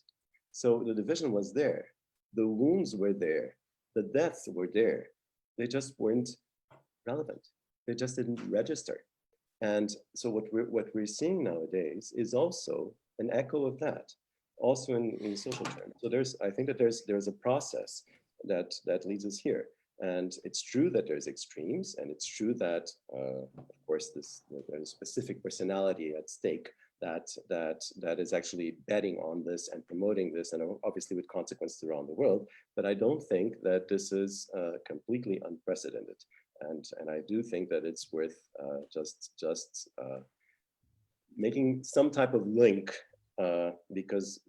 [SPEAKER 3] So the division was there, the wounds were there, the deaths were there. They just weren't relevant. They just didn't register. And so what we're seeing nowadays is also an echo of that, also in social terms. So I think that there's a process that leads us here. And it's true that there's extremes, and it's true that, of course, there's a specific personality at stake that is actually betting on this and promoting this, and obviously with consequences around the world. But I don't think that this is completely unprecedented, and I do think that it's worth just making some type of link, because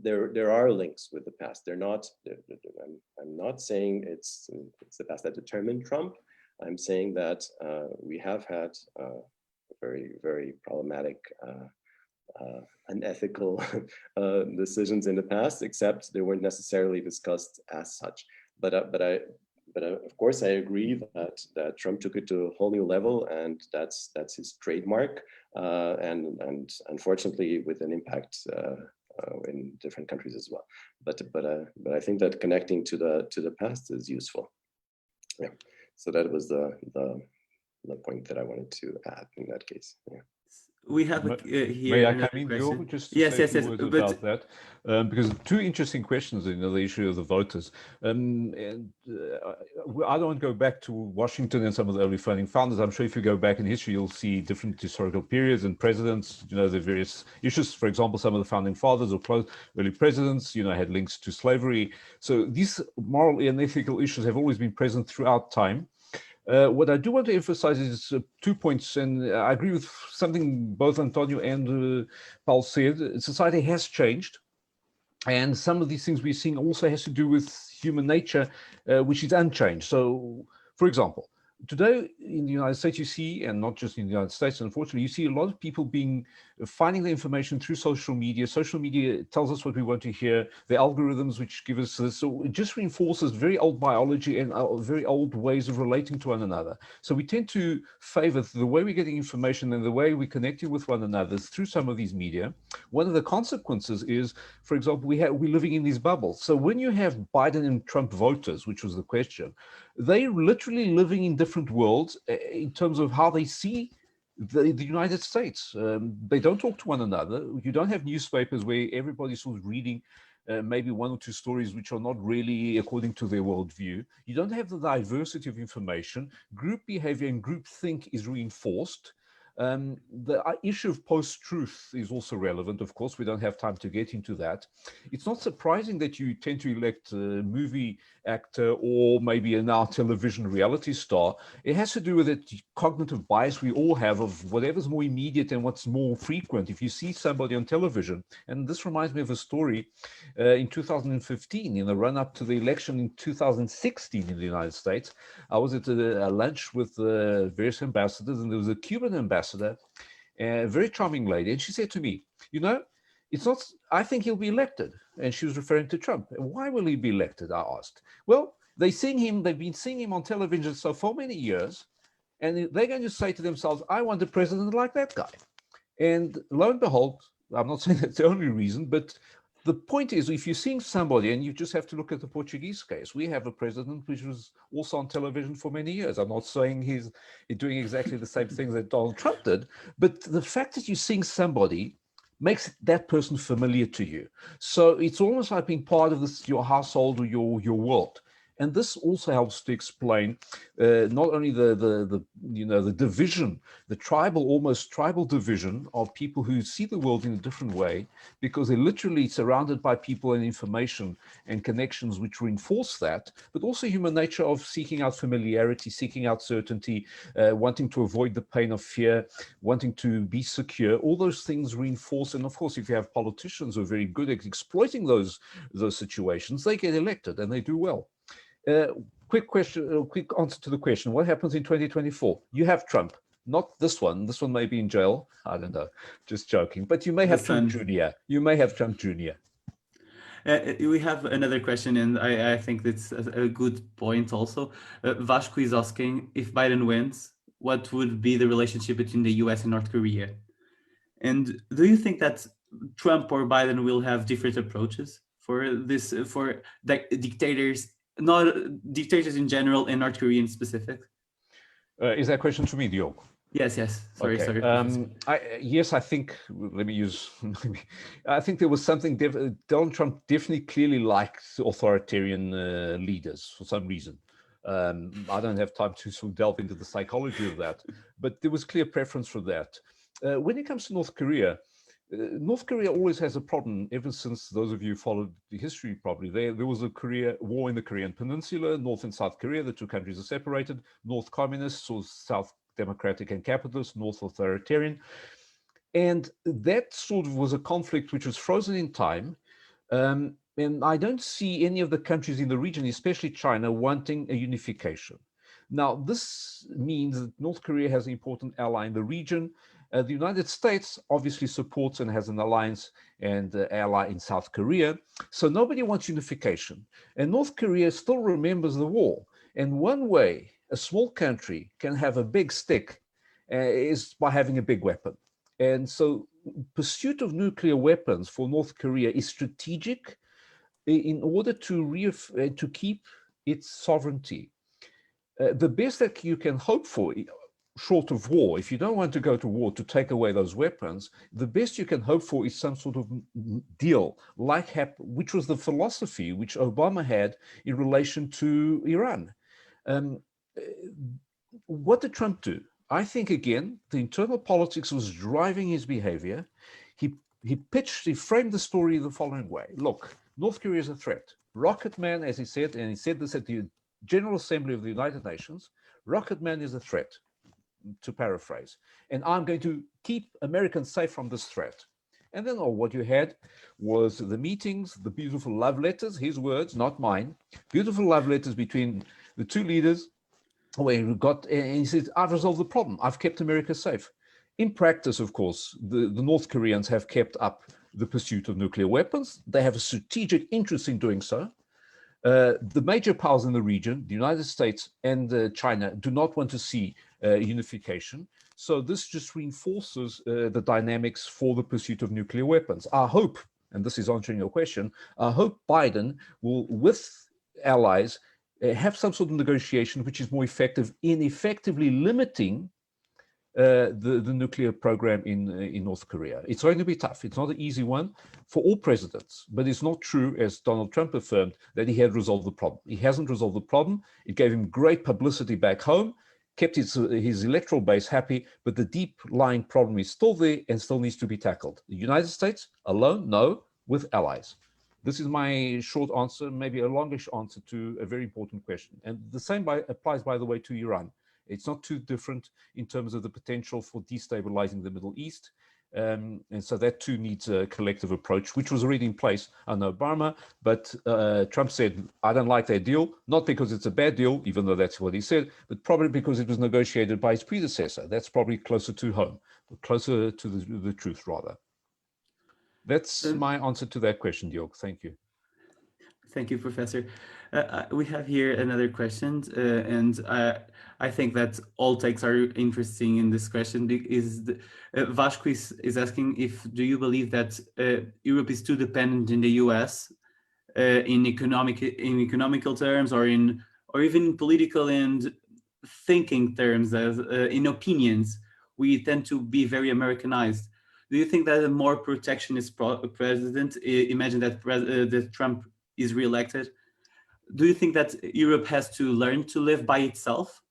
[SPEAKER 3] there are links with the past. They're not. I'm not saying it's the past that determined Trump. I'm saying that we have had very, very problematic, unethical decisions in the past, except they weren't necessarily discussed as such. But of course, I agree that Trump took it to a whole new level, and that's his trademark, and unfortunately with an impact in different countries as well. But I think that connecting to the past is useful. Yeah. So that was the point that I wanted to add in that case. Yeah.
[SPEAKER 1] We have here.
[SPEAKER 4] May I come in, Diogo, just to
[SPEAKER 1] yes,
[SPEAKER 4] say
[SPEAKER 1] yes, yes.
[SPEAKER 4] words about that? Because two interesting questions, the issue of the voters. I don't want to go back to Washington and some of the early founding fathers. I'm sure if you go back in history, you'll see different historical periods and presidents, the various issues. For example, some of the founding fathers or early presidents, had links to slavery. So these moral and ethical issues have always been present throughout time. What I do want to emphasize is 2 points, and I agree with something both Antonio and Paulo said. Society has changed, and some of these things we're seeing also has to do with human nature, which is unchanged. So, for example, today in the United States, you see, and not just in the United States, unfortunately, you see a lot of people finding the information through social media. Social media tells us what we want to hear, the algorithms which give us this. So it just reinforces very old biology and very old ways of relating to one another. So we tend to favor the way we're getting information and the way we're connecting with one another through some of these media. One of the consequences is, for example, we're living in these bubbles. So when you have Biden and Trump voters, which was the question, they're literally living in different worlds in terms of how they see the United States. They don't talk to one another. You don't have newspapers where everybody's sort of reading maybe one or two stories which are not really according to their worldview. You don't have the diversity of information. Group behavior and group think is reinforced. The issue of post-truth is also relevant. Of course, we don't have time to get into that. It's not surprising that you tend to elect a movie actor or maybe a now television reality star. It has to do with the cognitive bias we all have of whatever's more immediate and what's more frequent. If you see somebody on television, and this reminds me of a story in 2015, in the run-up to the election in 2016 in the United States. I was at a lunch with various ambassadors, and there was a Cuban ambassador, a very charming lady, and she said to me, it's not, I think he'll be elected. And she was referring to Trump. Why will he be elected? I asked. Well, they've been seeing him on television for many years, and they're going to say to themselves, I want a president like that guy. And lo and behold, I'm not saying that's the only reason, but the point is, if you're seeing somebody, and you just have to look at the Portuguese case, we have a president which was also on television for many years. I'm not saying he's doing exactly the same things that Donald Trump did, but the fact that you're seeing somebody makes that person familiar to you. So it's almost like being part of your household or your world. And this also helps to explain not only the division, the almost tribal division of people who see the world in a different way, because they're literally surrounded by people and information and connections which reinforce that, but also human nature of seeking out familiarity, seeking out certainty, wanting to avoid the pain of fear, wanting to be secure. All those things reinforce. And of course, if you have politicians who are very good at exploiting those situations, they get elected and they do well. Quick answer to the question: what happens in 2024? You have Trump, not this one. This one may be in jail. I don't know. Just joking. But you may have Trump Jr. You may have Trump Jr.
[SPEAKER 1] We have another question, and I think that's a good point also. Vasco is asking, if Biden wins, what would be the relationship between the US and North Korea? And do you think that Trump or Biden will have different approaches for this, for dictators, not dictators in general and North Korea in specific?
[SPEAKER 4] Is that question to me, Diogo?
[SPEAKER 1] Yes. Sorry.
[SPEAKER 4] Yes, I think, I think there was something, Donald Trump definitely clearly liked authoritarian leaders for some reason. I don't have time to sort of delve into the psychology of that, but there was clear preference for that. When it comes to North Korea always has a problem ever since, those of you who followed the history probably, there was a war in the Korean Peninsula, North and South Korea, the two countries are separated, North communists or South democratic and capitalist, North authoritarian. And that sort of was a conflict which was frozen in time. And I don't see any of the countries in the region, especially China, wanting a unification. Now, this means that North Korea has an important ally in the region. The United States obviously supports and has an alliance and ally in South Korea. So nobody wants unification. And North Korea still remembers the war. And one way a small country can have a big stick is by having a big weapon. And so pursuit of nuclear weapons for North Korea is strategic in order to keep its sovereignty. The best that you can hope for, short of war, if you don't want to go to war to take away those weapons, the best you can hope for is some sort of deal, which was the philosophy which Obama had in relation to Iran. What did Trump do? I think, again, the internal politics was driving his behavior. He framed the story the following way. Look, North Korea is a threat. Rocket Man, as he said, and he said this at the General Assembly of the United Nations, Rocket Man is a threat, to paraphrase, and I'm going to keep Americans safe from this threat. And then what you had was the meetings, the beautiful love letters, his words, not mine, beautiful love letters between the two leaders, where and he said, I've resolved the problem. I've kept America safe. In practice, of course, the North Koreans have kept up the pursuit of nuclear weapons. They have a strategic interest in doing so. The major powers in the region, the United States and China, do not want to see unification. So this just reinforces the dynamics for the pursuit of nuclear weapons. I hope, and this is answering your question, I hope Biden will, with allies, have some sort of negotiation which is more effective in effectively limiting the nuclear program in North Korea. It's going to be tough. It's not an easy one for all presidents, but it's not true, as Donald Trump affirmed, that he had resolved the problem. He hasn't resolved the problem. It gave him great publicity back home, kept his electoral base happy, but the deep lying problem is still there and still needs to be tackled. The United States alone? No, with allies. This is my short answer, maybe a longish answer to a very important question. And the same applies, by the way, to Iran. It's not too different in terms of the potential for destabilizing the Middle East. And so that too needs a collective approach, which was already in place under Obama. But Trump said, I don't like that deal, not because it's a bad deal, even though that's what he said, but probably because it was negotiated by his predecessor. That's probably closer to home, closer to the truth, rather. That's my answer to that question, Diogo. Thank you.
[SPEAKER 1] Thank you, Professor. We have here another question, and I think that all takes are interesting in this question. Vasco is asking, do you believe that Europe is too dependent in the US in economical terms, or even in political and thinking terms, as in opinions? We tend to be very Americanized. Do you think that a more protectionist president, imagine that Trump is reelected, do you think that Europe has to learn to live by itself?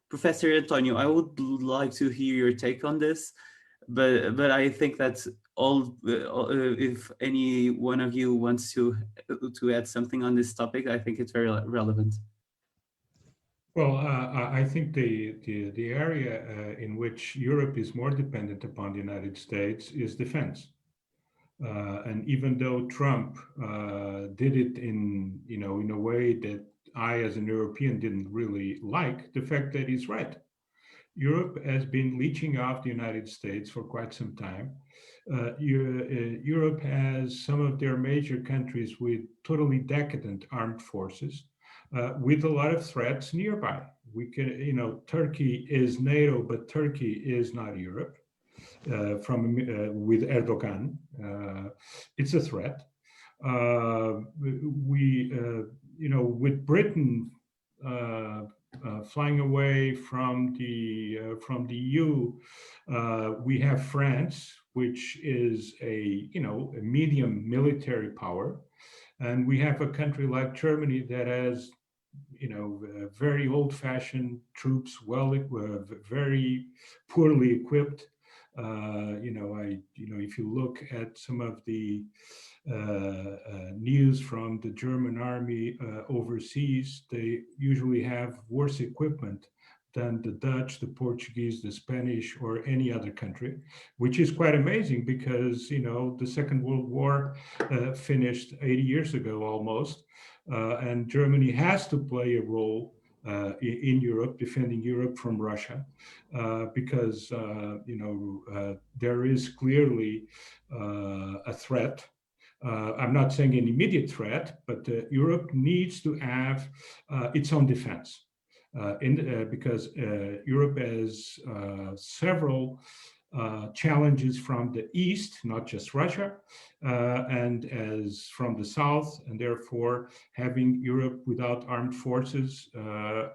[SPEAKER 1] Professor Antonio, I would like to hear your take on this, but I think that if any one of you wants to add something on this topic, I think it's very relevant.
[SPEAKER 2] Well, I think the area in which Europe is more dependent upon the United States is defense. And even though Trump did it in a way that I, as an European, didn't really like, the fact that he's right. Europe has been leeching off the United States for quite some time. Europe has some of their major countries with totally decadent armed forces, with a lot of threats nearby. We can, Turkey is NATO, but Turkey is not Europe. With Erdogan, it's a threat. With Britain flying away from the EU, we have France, which is a medium military power, and we have a country like Germany that has very old-fashioned troops, very poorly equipped. If you look at some of the news from the German army overseas, they usually have worse equipment than the Dutch, the Portuguese, the Spanish, or any other country, which is quite amazing because, the Second World War finished 80 years ago almost, and Germany has to play a role in Europe, defending Europe from Russia, because there is clearly a threat. I'm not saying an immediate threat, but Europe needs to have its own defense, because Europe has several challenges from the east, not just Russia, and as from the south, and therefore having Europe without armed forces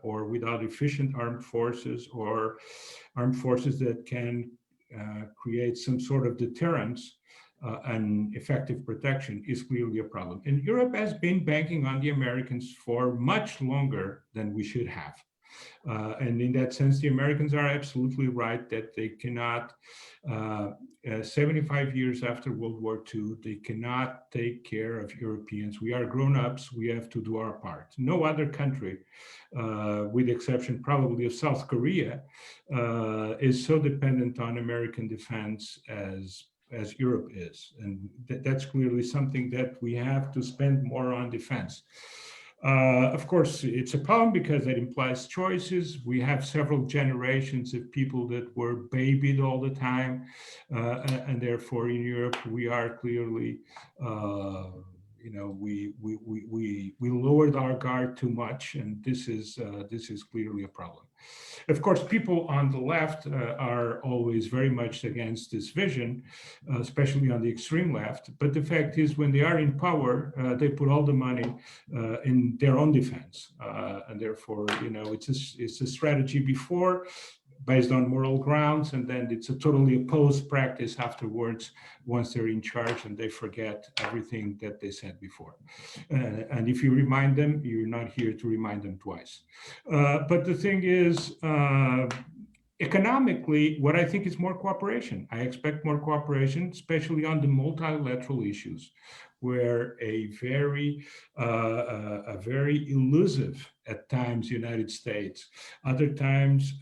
[SPEAKER 2] or without efficient armed forces or armed forces that can create some sort of deterrence and effective protection is clearly a problem. And Europe has been banking on the Americans for much longer than we should have. And in that sense, the Americans are absolutely right that they cannot, 75 years after World War II, they cannot take care of Europeans. We are grown-ups, we have to do our part. No other country, with the exception probably of South Korea, is so dependent on American defense as Europe is. And that's clearly something that we have to spend more on defense. Of course, it's a problem because it implies choices. We have several generations of people that were babied all the time, and therefore in Europe we are clearly, we lowered our guard too much, and this is clearly a problem. Of course, people on the left are always very much against this vision, especially on the extreme left. But the fact is, when they are in power, they put all the money in their own defense, and therefore, it's a strategy before, based on moral grounds, and then it's a totally opposed practice afterwards once they're in charge and they forget everything that they said before. And if you remind them, you're not here to remind them twice. But the thing is, economically, what I think is more cooperation. I expect more cooperation, especially on the multilateral issues, where a very elusive, at times, United States, other times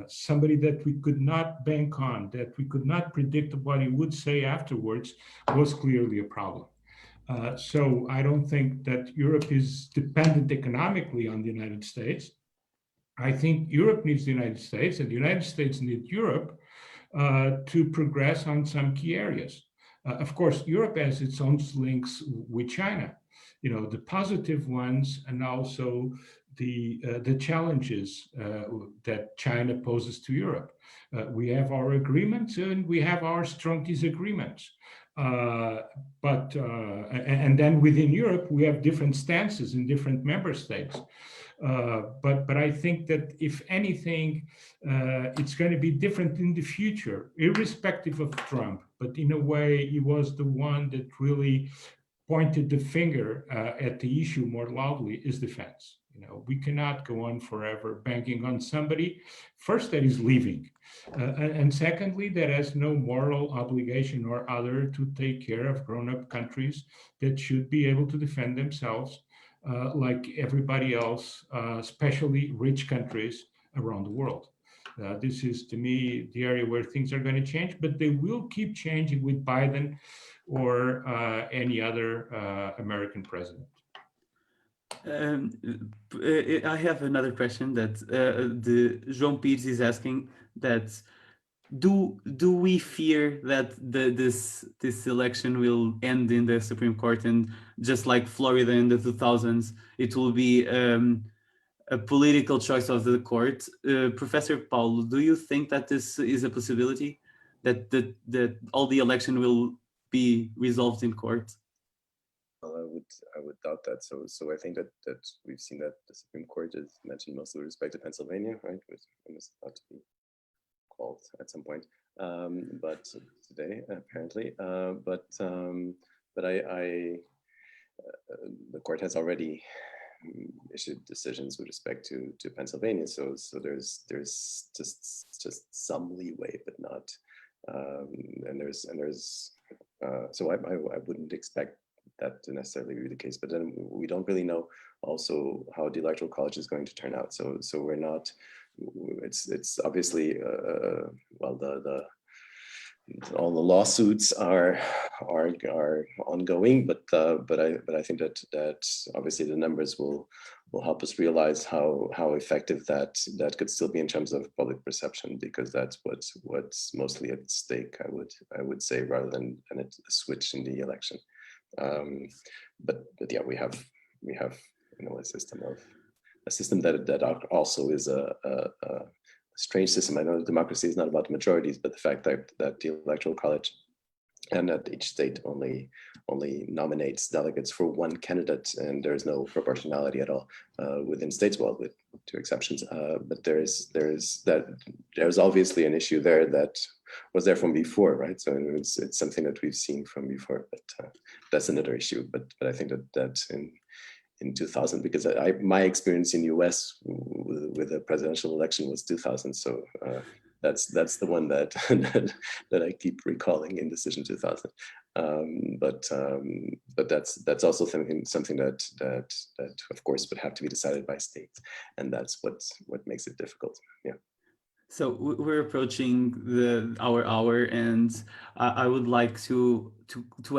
[SPEAKER 2] somebody that we could not bank on, that we could not predict what he would say afterwards, was clearly a problem. So I don't think that Europe is dependent economically on the United States. I think Europe needs the United States, and the United States needs Europe to progress on some key areas. Of course, Europe has its own links with China, the positive ones, and also the challenges that China poses to Europe. We have our agreements and we have our strong disagreements. And then within Europe, we have different stances in different member states. But I think that if anything, it's going to be different in the future, irrespective of Trump. But in a way, he was the one that really pointed the finger at the issue more loudly is defense. You know, we cannot go on forever banking on somebody, first, that is leaving, and secondly, that has no moral obligation or other to take care of grown-up countries that should be able to defend themselves like everybody else, especially rich countries around the world. This is, to me, the area where things are going to change, but they will keep changing with Biden or any other American president.
[SPEAKER 1] I have another question that the João Pires is asking, that do we fear that this election will end in the Supreme Court, and just like Florida in the 2000s, it will be a political choice of the court? Professor Paulo, do you think that this is a possibility, that all the election will be resolved in court?
[SPEAKER 3] Well, I would doubt that. So I think that we've seen that the Supreme Court is mentioned mostly with respect to Pennsylvania, right? Which is about to be called at some point, but today apparently. But the court has already issued decisions with respect to Pennsylvania. So there's just some leeway, but not. So I wouldn't expect that to necessarily be the case, but then we don't really know also how the Electoral College is going to turn out. So we're not. It's obviously well, all the lawsuits are ongoing, but I think that obviously the numbers will help us realize how effective that could still be in terms of public perception, because that's what's mostly at stake, I would say, rather than a switch in the election. But yeah, we have a system that also is a strange system. I know democracy is not about majorities, but the fact that the Electoral College and that each state only nominates delegates for one candidate, and there is no proportionality at all within states, well, with two exceptions. But there's obviously an issue there that was there from before, right? So it's something that we've seen from before, but that's another issue. But I think that in 2000, because my experience in the US with the presidential election was 2000, so that's the one that that I keep recalling, in decision 2000. But that's also something that of course would have to be decided by states, and that's what makes it difficult. Yeah.
[SPEAKER 1] So we're approaching our hour, and I would like to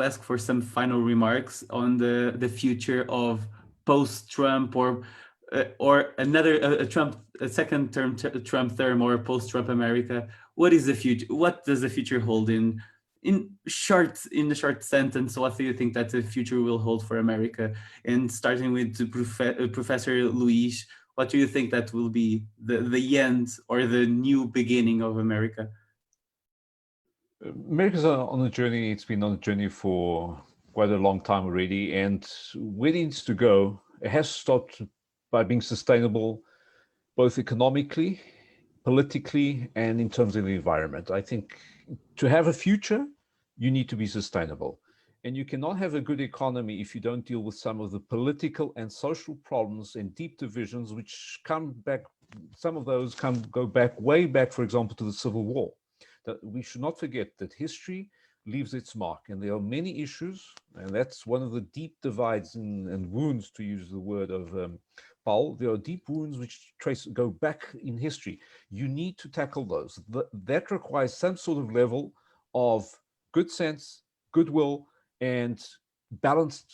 [SPEAKER 1] ask for some final remarks on the future of post-Trump, or a second term Trump term, or post-Trump America. What is the future? What does the future hold in the short sentence? What do you think that the future will hold for America? And starting with Professor Luís, what do you think that will be the end or the new beginning of America?
[SPEAKER 4] America's on a journey. It's been on a journey for quite a long time already, and where it needs to go, it has to start by being sustainable, both economically, politically, and in terms of the environment. I think to have a future, you need to be sustainable. And you cannot have a good economy if you don't deal with some of the political and social problems and deep divisions which come back. Some of those go back, way back, for example, to the Civil War. That we should not forget that history leaves its mark, and there are many issues, and that's one of the deep divides and wounds, to use the word of Paulo. There are deep wounds which go back in history. You need to tackle those. That requires some sort of level of good sense, goodwill, and balanced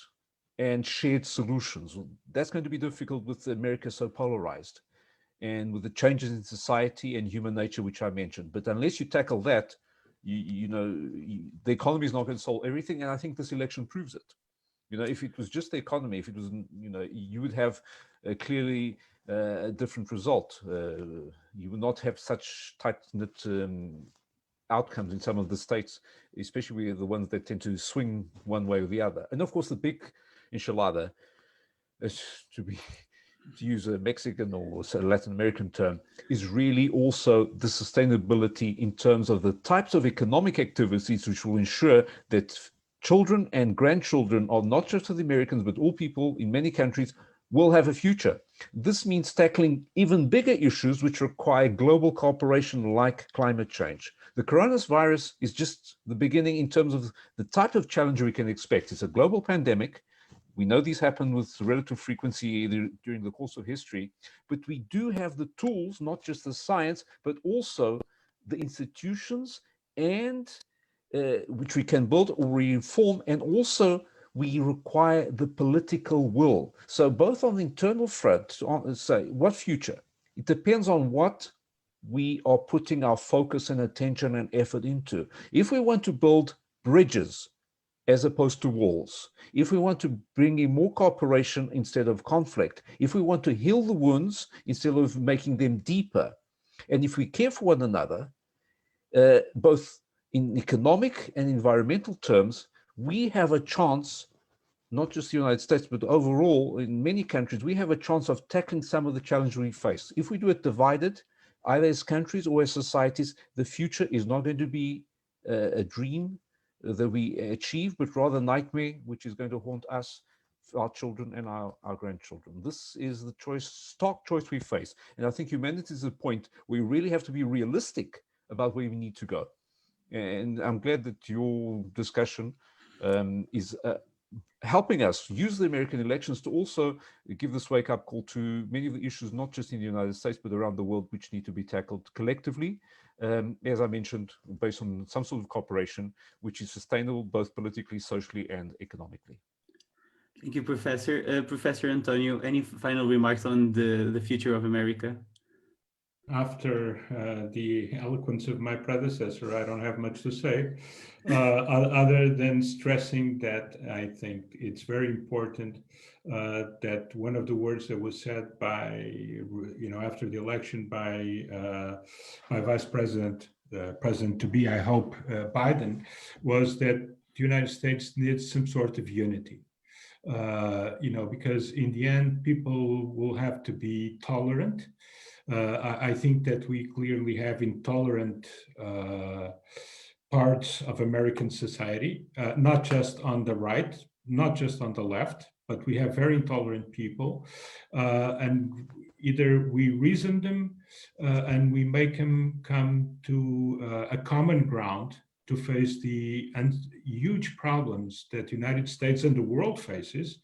[SPEAKER 4] and shared solutions. That's going to be difficult with America so polarized, and with the changes in society and human nature, which I mentioned. But unless you tackle that, the economy is not going to solve everything. And I think this election proves it. If it was just the economy, if it was, you would have clearly a different result. You would not have such tight-knit outcomes in some of the states, especially the ones that tend to swing one way or the other. And of course, the big enchilada, to use a Mexican or Latin American term, is really also the sustainability in terms of the types of economic activities which will ensure that children and grandchildren of not just of the Americans, but all people in many countries will have a future. This means tackling even bigger issues which require global cooperation like climate change. The coronavirus is just the beginning in terms of the type of challenge we can expect. It's a global pandemic. We know these happen with relative frequency during the course of history, but we do have the tools, not just the science, but also the institutions and which we can build or reform, and also we require the political will. So both on the internal front, say, what future? It depends on what we are putting our focus and attention and effort into. If we want to build bridges as opposed to walls, if we want to bring in more cooperation instead of conflict, if we want to heal the wounds instead of making them deeper, and if we care for one another, both in economic and environmental terms, we have a chance, not just the United States, but overall in many countries, we have a chance of tackling some of the challenges we face. If we do it divided, either as countries or as societies, the future is not going to be a dream that we achieve, but rather a nightmare, which is going to haunt us, our children and our grandchildren. This is the stark choice we face. And I think humanity is a point where we really have to be realistic about where we need to go. And I'm glad that your discussion is helping us use the American elections to also give this wake-up call to many of the issues, not just in the United States, but around the world, which need to be tackled collectively, as I mentioned, based on some sort of cooperation, which is sustainable both politically, socially, and economically.
[SPEAKER 1] Thank you, Professor. Professor António, any final remarks on the future of America?
[SPEAKER 2] After the eloquence of my predecessor, I don't have much to say, other than stressing that I think it's very important that one of the words that was said by, after the election by Vice President, President-to-be, I hope, Biden, was that the United States needs some sort of unity. Because in the end, people will have to be tolerant. I think that we clearly have intolerant parts of American society, not just on the right, not just on the left, but we have very intolerant people. And either we reason them and we make them come to a common ground to face the huge problems that the United States and the world faces,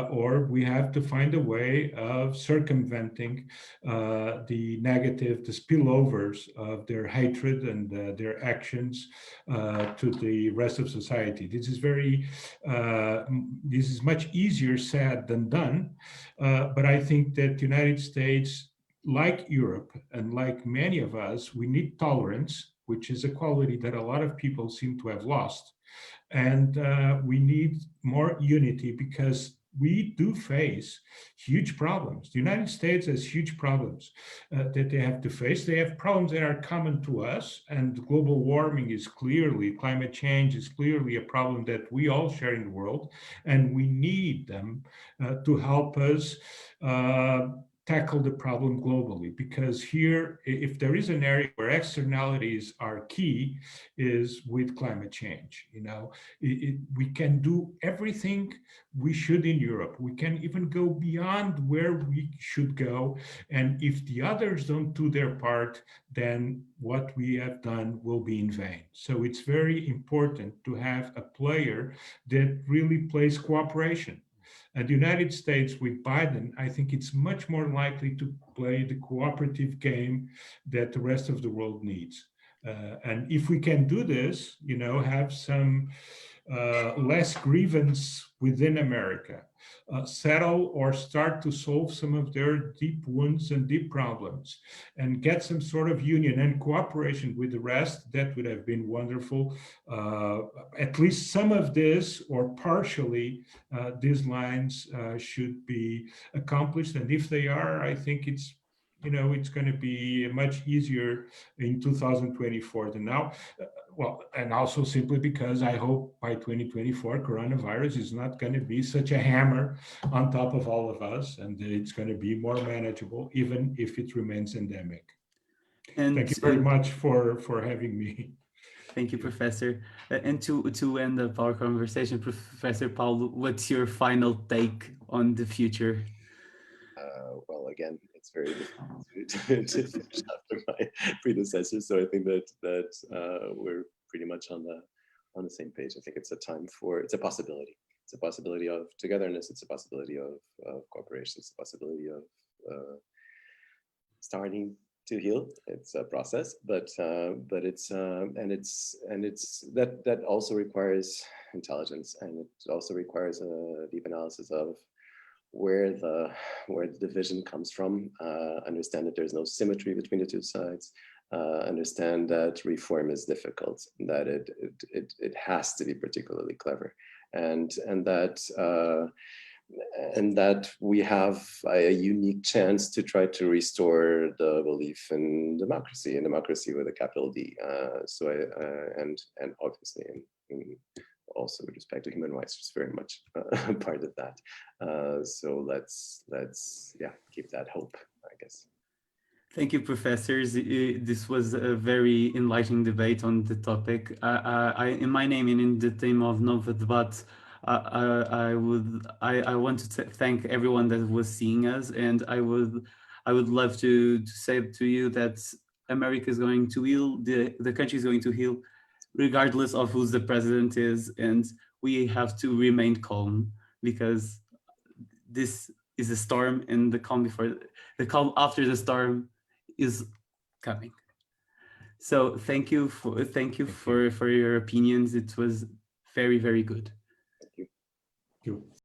[SPEAKER 2] or we have to find a way of circumventing the negative, the spillovers of their hatred and their actions to the rest of society. This is much easier said than done, but I think that the United States, like Europe and like many of us, we need tolerance, which is a quality that a lot of people seem to have lost. And we need more unity because we do face huge problems. The United States has huge problems that they have to face. They have problems that are common to us, and global warming is clearly, climate change is clearly a problem that we all share in the world, and we need them to help us tackle the problem globally, because here, if there is an area where externalities are key, is with climate change. We can do everything we should in Europe. We can even go beyond where we should go. And if the others don't do their part, then what we have done will be in vain. So it's very important to have a player that really plays cooperation. And the United States with Biden, I think it's much more likely to play the cooperative game that the rest of the world needs. And if we can do this, have some less grievance within America, settle or start to solve some of their deep wounds and deep problems, and get some sort of union and cooperation with the rest, that would have been wonderful. At least some of this, or partially, these lines should be accomplished. And if they are, I think it's going to be much easier in 2024 than now. Well, and also simply because I hope by 2024, coronavirus is not going to be such a hammer on top of all of us, and it's going to be more manageable, even if it remains endemic. And thank you very much for having me.
[SPEAKER 1] Thank you, Professor. And to end up our conversation, Professor Paulo, what's your final take on the future?
[SPEAKER 3] Well, again, it's very difficult to finish after my predecessor. So I think that we're pretty much on the same page. I think it's a possibility. It's a possibility of togetherness. It's a possibility of cooperation. It's a possibility of starting to heal. It's a process, but it's that also requires intelligence, and it also requires a deep analysis of where the division comes from. Understand that there's no symmetry between the two sides. Understand that reform is difficult. That it has to be particularly clever, and that we have a unique chance to try to restore the belief in democracy with a capital D. And obviously also with respect to human rights, it's very much part of that. So let's keep that hope, I guess.
[SPEAKER 1] Thank you, professors. This was a very enlightening debate on the topic. In my name and in the name of Nova Debate, I want to thank everyone that was seeing us, and I would love to say to you that America is going to heal, the country is going to heal, regardless of who the president is, and we have to remain calm, because this is a storm, and the calm after the storm is coming. So thank you for your opinions. It was very, very good.
[SPEAKER 3] Thank you.
[SPEAKER 2] Thank you.